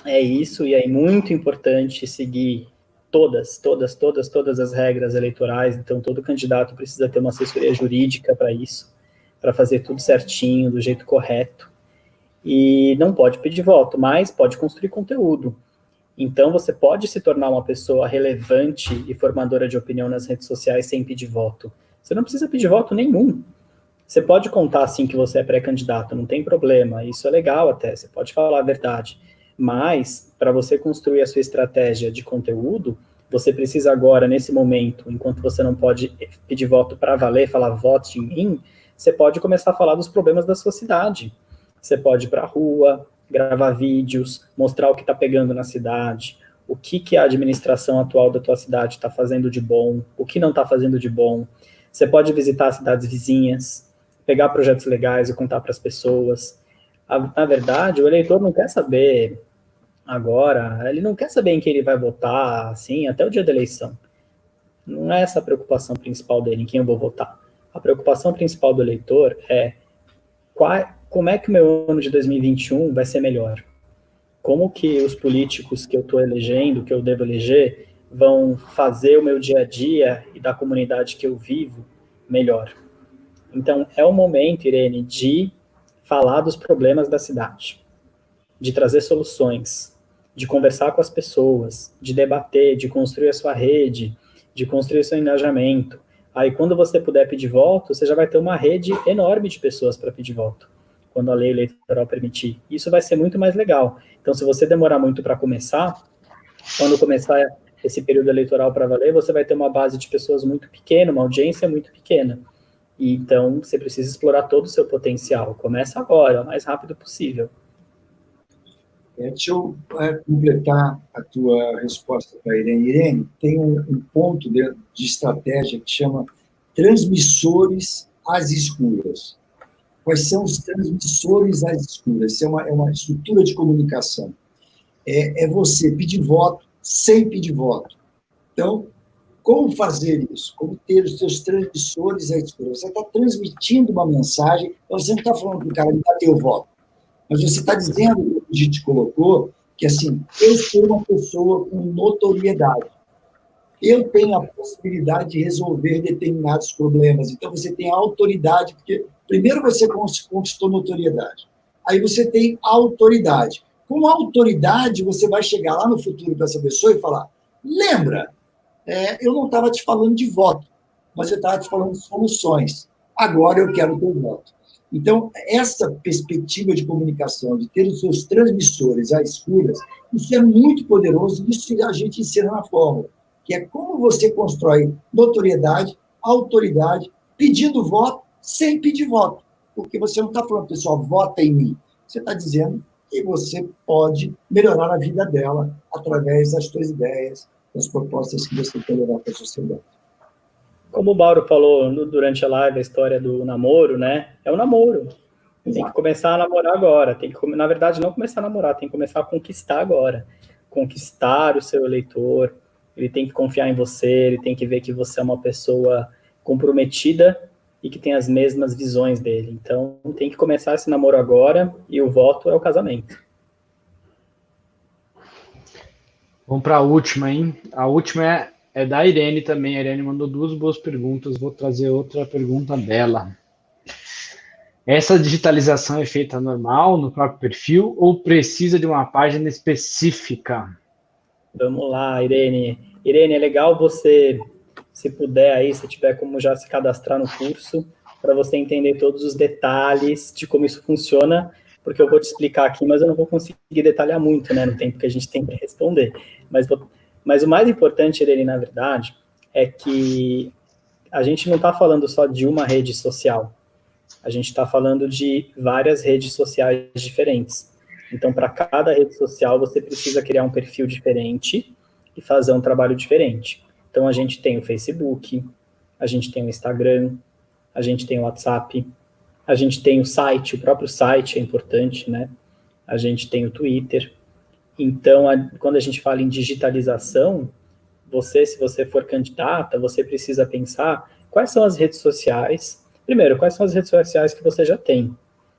é isso, e é muito importante seguir todas as regras eleitorais. Então, todo candidato precisa ter uma assessoria jurídica para isso, para fazer tudo certinho, do jeito correto. E não pode pedir voto, mas pode construir conteúdo. Então, você pode se tornar uma pessoa relevante e formadora de opinião nas redes sociais sem pedir voto. Você não precisa pedir voto nenhum. Você pode contar, assim, que você é pré-candidato, não tem problema. Isso é legal até, você pode falar a verdade. Mas, para você construir a sua estratégia de conteúdo, você precisa agora, nesse momento, enquanto você não pode pedir voto para valer, falar vote em mim, você pode começar a falar dos problemas da sua cidade. Você pode ir para a rua, gravar vídeos, mostrar o que está pegando na cidade, o que a administração atual da tua cidade está fazendo de bom, o que não está fazendo de bom. Você pode visitar as cidades vizinhas, pegar projetos legais e contar para as pessoas. Na verdade, o eleitor não quer saber agora, ele não quer saber em quem ele vai votar, assim, até o dia da eleição. Não é essa a preocupação principal dele, em quem eu vou votar. A preocupação principal do eleitor é como é que o meu ano de 2021 vai ser melhor? Como que os políticos que eu estou elegendo, que eu devo eleger, vão fazer o meu dia a dia e da comunidade que eu vivo melhor? Então, é o momento, Irene, de falar dos problemas da cidade, de trazer soluções, de conversar com as pessoas, de debater, de construir a sua rede, de construir o seu engajamento. Aí, quando você puder pedir voto, você já vai ter uma rede enorme de pessoas para pedir voto, quando a lei eleitoral permitir. Isso vai ser muito mais legal. Então, se você demorar muito para começar, quando começar esse período eleitoral para valer, você vai ter uma base de pessoas muito pequena, uma audiência muito pequena. E, então, você precisa explorar todo o seu potencial. Começa agora, o mais rápido possível. Deixa eu completar a tua resposta para a Irene. Irene, tem um ponto de estratégia que chama transmissores às escuras. Quais são os transmissores às escuras? Isso é uma estrutura de comunicação. É você pedir voto sem pedir voto. Então, como fazer isso? Como ter os seus transmissores às escuras? Você está transmitindo uma mensagem, então você não está falando para o cara, me dá teu voto. Mas você está dizendo, como a gente colocou, que assim, eu sou uma pessoa com notoriedade. Eu tenho a possibilidade de resolver determinados problemas. Então, você tem autoridade, porque primeiro você conquistou notoriedade. Aí você tem autoridade. Com autoridade, você vai chegar lá no futuro para essa pessoa e falar, lembra, eu não estava te falando de voto, mas eu estava te falando de soluções. Agora eu quero o teu voto. Então, essa perspectiva de comunicação, de ter os seus transmissores às escuras, isso é muito poderoso, isso a gente ensina na fórmula, que é como você constrói notoriedade, autoridade, pedindo voto, sem pedir voto. Porque você não está falando, pessoal, vota em mim. Você está dizendo que você pode melhorar a vida dela através das suas ideias, das propostas que você quer levar para a sociedade. Como o Mauro falou durante a live, a história do namoro, né? É um namoro. Tem que começar a namorar agora. Na verdade, não começar a namorar, tem que começar a conquistar agora. Conquistar o seu eleitor. Ele tem que confiar em você, ele tem que ver que você é uma pessoa comprometida e que tem as mesmas visões dele. Então, tem que começar esse namoro agora e o voto é o casamento. Vamos para a última, hein? A última é da Irene também. A Irene mandou 2 boas perguntas. Vou trazer outra pergunta dela. Essa digitalização é feita normal, no próprio perfil, ou precisa de uma página específica? Vamos lá, Irene. Irene, é legal você, se puder aí, se tiver como já se cadastrar no curso, para você entender todos os detalhes de como isso funciona, porque eu vou te explicar aqui, mas eu não vou conseguir detalhar muito, né, no tempo que a gente tem para responder. Mas o mais importante, Irene, na verdade, é que a gente não está falando só de uma rede social. A gente está falando de várias redes sociais diferentes. Então, para cada rede social, você precisa criar um perfil diferente e fazer um trabalho diferente. Então, a gente tem o Facebook, a gente tem o Instagram, a gente tem o WhatsApp, a gente tem o site, o próprio site é importante, né? A gente tem o Twitter. Então, quando a gente fala em digitalização, se você for candidata, você precisa pensar quais são as redes sociais. Primeiro, quais são as redes sociais que você já tem?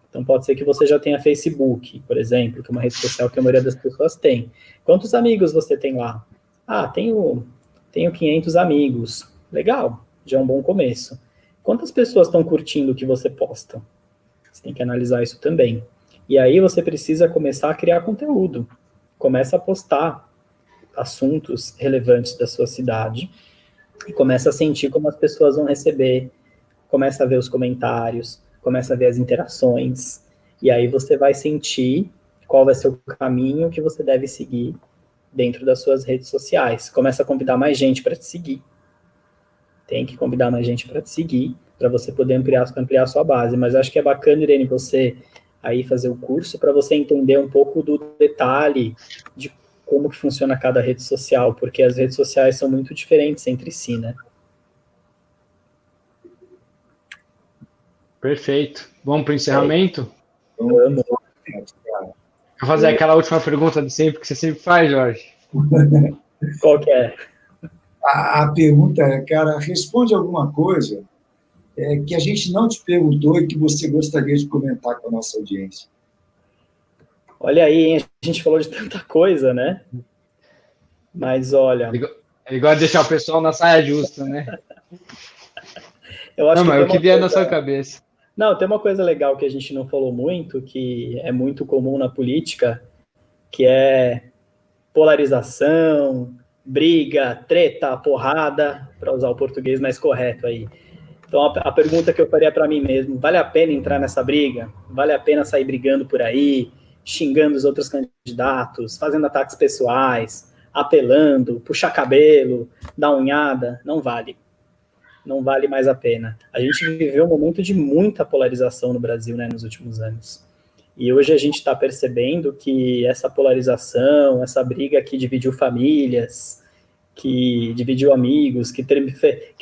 Então, pode ser que você já tenha Facebook, por exemplo, que é uma rede social que a maioria das pessoas tem. Quantos amigos você tem lá? Ah, tenho 500 amigos. Legal, já é um bom começo. Quantas pessoas estão curtindo o que você posta? Você tem que analisar isso também. E aí você precisa começar a criar conteúdo. Começa a postar assuntos relevantes da sua cidade e começa a sentir como as pessoas vão receber, começa a ver os comentários, começa a ver as interações, e aí você vai sentir qual vai ser o caminho que você deve seguir dentro das suas redes sociais. Começa a convidar mais gente para te seguir. Tem que convidar mais gente para te seguir, para você poder ampliar a sua base. Mas eu acho que é bacana, Irene, você aí fazer o curso para você entender um pouco do detalhe de como que funciona cada rede social, porque as redes sociais são muito diferentes entre si, né? Perfeito. Vamos para o encerramento? Vamos. Vou fazer aquela última pergunta de sempre que você sempre faz, Jorge. Qual que é? A pergunta é, cara, responde alguma coisa que a gente não te perguntou e que você gostaria de comentar com a nossa audiência. Olha aí, hein? A gente falou de tanta coisa, né? Mas olha... Ele gosta de deixar o pessoal na saia justa, né? Eu acho mas o que vier na sua cabeça. Não, tem uma coisa legal que a gente não falou muito, que é muito comum na política, que é polarização, briga, treta, porrada, para usar o português mais correto aí. Então, a pergunta que eu faria para mim mesmo, vale a pena entrar nessa briga? Vale a pena sair brigando por aí, xingando os outros candidatos, fazendo ataques pessoais, apelando, puxar cabelo, dar unhada? Não vale. Não vale mais a pena. A gente viveu um momento de muita polarização no Brasil, né, nos últimos anos. E hoje a gente está percebendo que essa polarização, essa briga que dividiu famílias, que dividiu amigos, que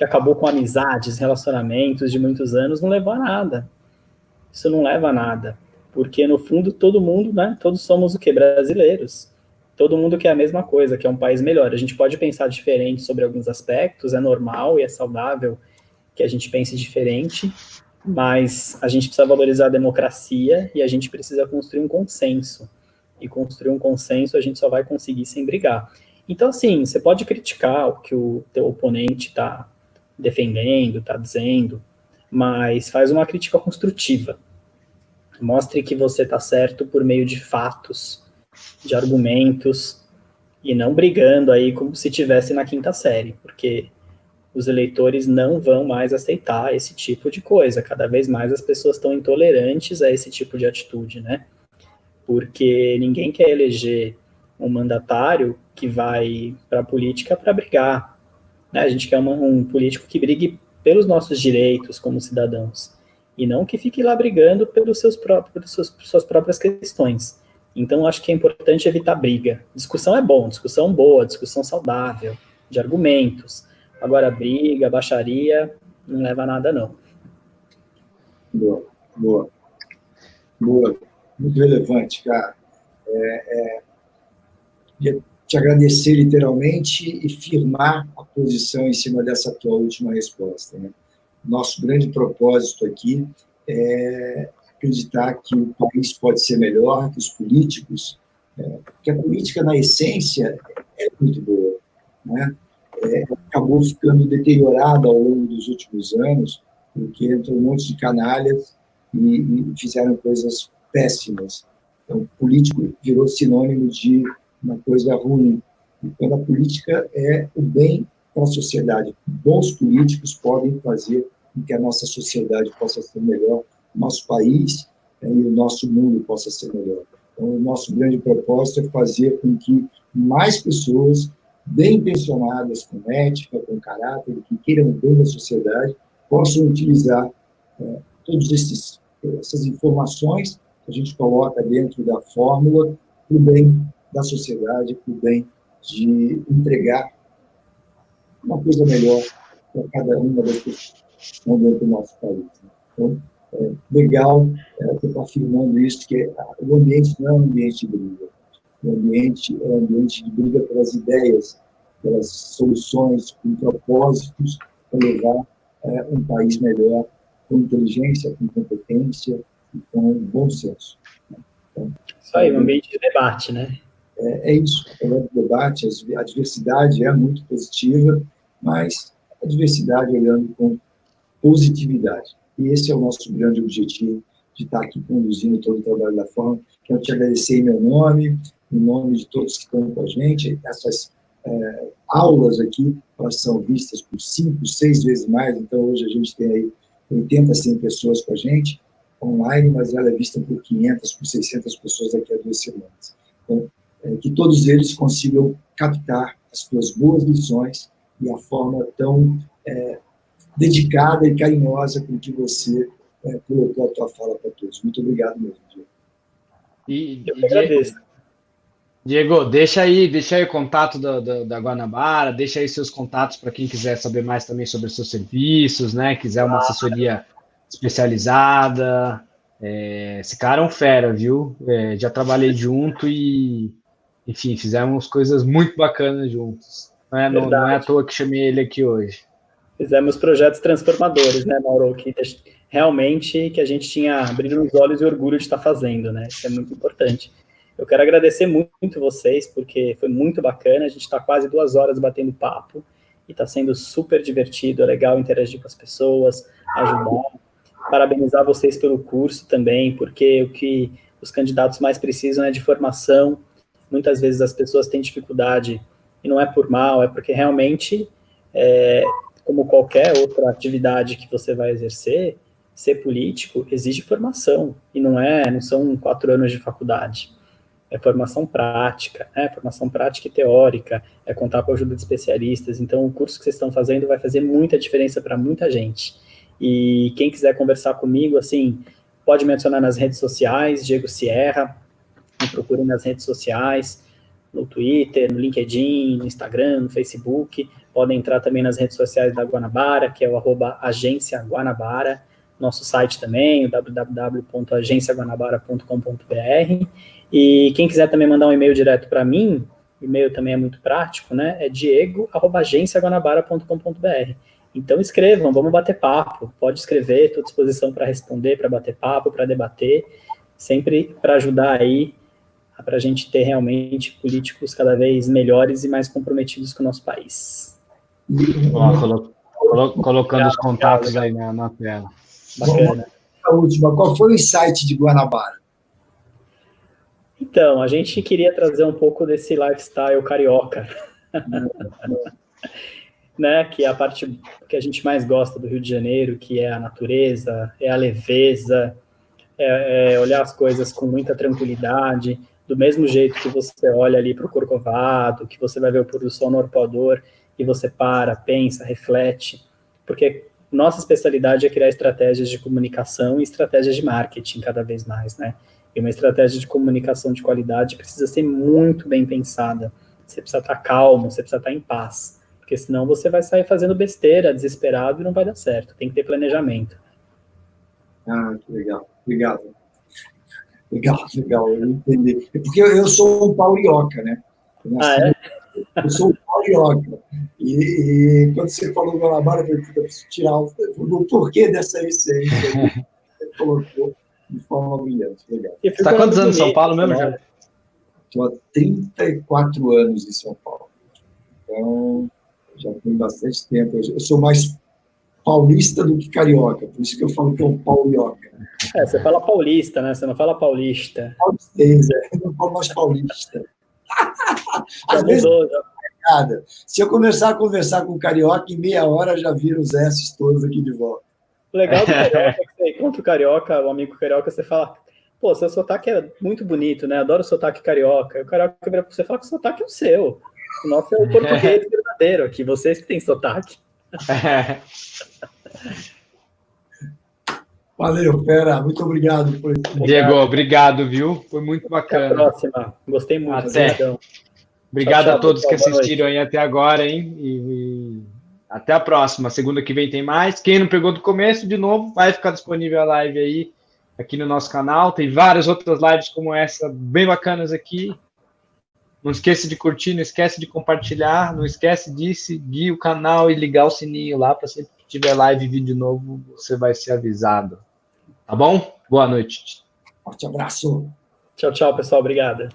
acabou com amizades, relacionamentos de muitos anos, não levou a nada. Isso não leva a nada. Porque, no fundo, todo mundo, né, todos somos o quê? Brasileiros. Todo mundo quer a mesma coisa, que é um país melhor. A gente pode pensar diferente sobre alguns aspectos, é normal e é saudável que a gente pense diferente, mas a gente precisa valorizar a democracia e a gente precisa construir um consenso. E construir um consenso a gente só vai conseguir sem brigar. Então, assim, você pode criticar o que o teu oponente está defendendo, está dizendo, mas faz uma crítica construtiva. Mostre que você está certo por meio de fatos, de argumentos, e não brigando aí como se estivesse na quinta série, porque os eleitores não vão mais aceitar esse tipo de coisa. Cada vez mais as pessoas estão intolerantes a esse tipo de atitude, né? Porque ninguém quer eleger um mandatário que vai para a política para brigar, né? A gente quer um político que brigue pelos nossos direitos como cidadãos, e não que fique lá brigando pelas suas próprias questões. Então, acho que é importante evitar briga. Discussão é bom, discussão boa, discussão saudável, de argumentos. Agora, briga, baixaria, não leva a nada, não. Boa. Muito relevante, cara. Queria te agradecer literalmente e firmar a posição em cima dessa tua última resposta, né? Nosso grande propósito aqui é acreditar que o país pode ser melhor, que os políticos, que a política, na essência, é muito boa, né? Acabou ficando deteriorada ao longo dos últimos anos, porque entrou um monte de canalhas e fizeram coisas péssimas. Então, o político virou sinônimo de uma coisa ruim. E quando a política é o bem para a sociedade, bons políticos podem fazer com que a nossa sociedade possa ser melhor, nosso país e o nosso mundo possa ser melhor. Então, o nosso grande propósito é fazer com que mais pessoas bem intencionadas, com ética, com caráter, que queiram o bem da sociedade, possam utilizar todas essas informações que a gente coloca dentro da fórmula para o bem da sociedade, para o bem de entregar uma coisa melhor para cada uma das pessoas que estão dentro do nosso país. Então, legal você estar afirmando isso, que o ambiente não é um ambiente de briga. O ambiente é um ambiente de briga pelas ideias, pelas soluções, com propósitos para levar um país melhor, com inteligência, com competência e com bom senso. Então, isso aí, um ambiente de debate, né? É isso, o debate, a diversidade é muito positiva, mas a diversidade olhando com positividade. E esse é o nosso grande objetivo de estar aqui conduzindo todo o trabalho da Fórmula. Quero te agradecer em meu nome, em nome de todos que estão com a gente. Essas aulas aqui, elas são vistas por 5, 6 vezes mais, então hoje a gente tem aí 80, 100 pessoas com a gente online, mas ela é vista por 500, por 600 pessoas daqui a 2 semanas. Então, que todos eles consigam captar as suas boas lições e a forma tão dedicada e carinhosa com que você colocou a tua fala para todos. Muito obrigado mesmo, Diego. Eu agradeço. Diego, deixa aí o contato da Guanabara, deixa aí seus contatos para quem quiser saber mais também sobre os seus serviços, né? Quiser uma assessoria especializada. Esse cara é um fera, viu? Já trabalhei junto e, enfim, fizemos coisas muito bacanas juntos. Não é à toa que chamei ele aqui hoje. Fizemos projetos transformadores, né, Mauro? Que realmente que a gente tinha brilho nos olhos e orgulho de estar fazendo, né? Isso é muito importante. Eu quero agradecer muito vocês, porque foi muito bacana. A gente está quase 2 horas batendo papo e está sendo super divertido, é legal interagir com as pessoas, ajudar. Parabenizar vocês pelo curso também, porque o que os candidatos mais precisam é de formação. Muitas vezes as pessoas têm dificuldade, e não é por mal, é porque realmente, como qualquer outra atividade que você vai exercer, ser político exige formação, e não são 4 anos de faculdade. É formação prática, formação prática e teórica, é contar com a ajuda de especialistas. Então, o curso que vocês estão fazendo vai fazer muita diferença para muita gente. E quem quiser conversar comigo, assim, pode me adicionar nas redes sociais, Diego Sierra, me procurem nas redes sociais, no Twitter, no LinkedIn, no Instagram, no Facebook. Podem entrar também nas redes sociais da Guanabara, que é o @agência_guanabara, nosso site também, o www.agenciaguanabara.com.br. E quem quiser também mandar um e-mail direto para mim, o e-mail também é muito prático, né? É diego@agenciaguanabara.com.br. Então escrevam, vamos bater papo. Pode escrever, estou à disposição para responder, para bater papo, para debater, sempre para ajudar aí, para a gente ter realmente políticos cada vez melhores e mais comprometidos com o nosso país. Colocando os contatos aí na tela. Bacana. A última, qual foi o insight de Guanabara? Então, a gente queria trazer um pouco desse lifestyle carioca, né? Que é a parte que a gente mais gosta do Rio de Janeiro, que é a natureza, é a leveza, é olhar as coisas com muita tranquilidade, do mesmo jeito que você olha ali para o Corcovado, que você vai ver o pôr do sol no Arpoador, e você para, pensa, reflete, porque nossa especialidade é criar estratégias de comunicação e estratégias de marketing cada vez mais, né? E uma estratégia de comunicação de qualidade precisa ser muito bem pensada. Você precisa estar calmo, você precisa estar em paz, porque senão você vai sair fazendo besteira, desesperado, e não vai dar certo. Tem que ter planejamento. Ah, que legal. Obrigado. Legal, eu entendi. É porque eu sou um paulioca, né? Eu sou um paulioca. E quando você falou Guanabara, eu falei, eu preciso tirar o porquê dessa essência. Você colocou de forma brilhante. Legal. Você está quantos anos em São Paulo mesmo, já? Estou há 34 anos em São Paulo. Então, já tem bastante tempo. Eu sou mais paulista do que carioca, por isso que eu falo que é um paulioca. Você fala paulista, né? Você não fala paulista. Paulista, eu não falo mais paulista. Às vezes, se eu começar a conversar com o carioca, em meia hora já vira os S's todos aqui de volta. O legal do carioca é que você encontra o carioca, o amigo carioca, você fala, pô, seu sotaque é muito bonito, né? Adoro o sotaque carioca. E o carioca vira pra você fala que o sotaque é o seu. O nosso é o português verdadeiro aqui, vocês que têm sotaque. Valeu, fera. Muito obrigado por isso. Diego, obrigado, viu? Foi muito bacana. Até a próxima. Gostei muito. Até. Obrigado a todos que assistiram aí até agora, hein? E até a próxima. Segunda que vem tem mais. Quem não pegou do começo, de novo, vai ficar disponível a live aí, aqui no nosso canal. Tem várias outras lives como essa, bem bacanas aqui. Não esqueça de curtir, não esquece de compartilhar, não esquece de seguir o canal e ligar o sininho lá para sempre que tiver live e vídeo novo, você vai ser avisado. Tá bom? Boa noite. Forte abraço. Tchau, tchau, pessoal. Obrigado.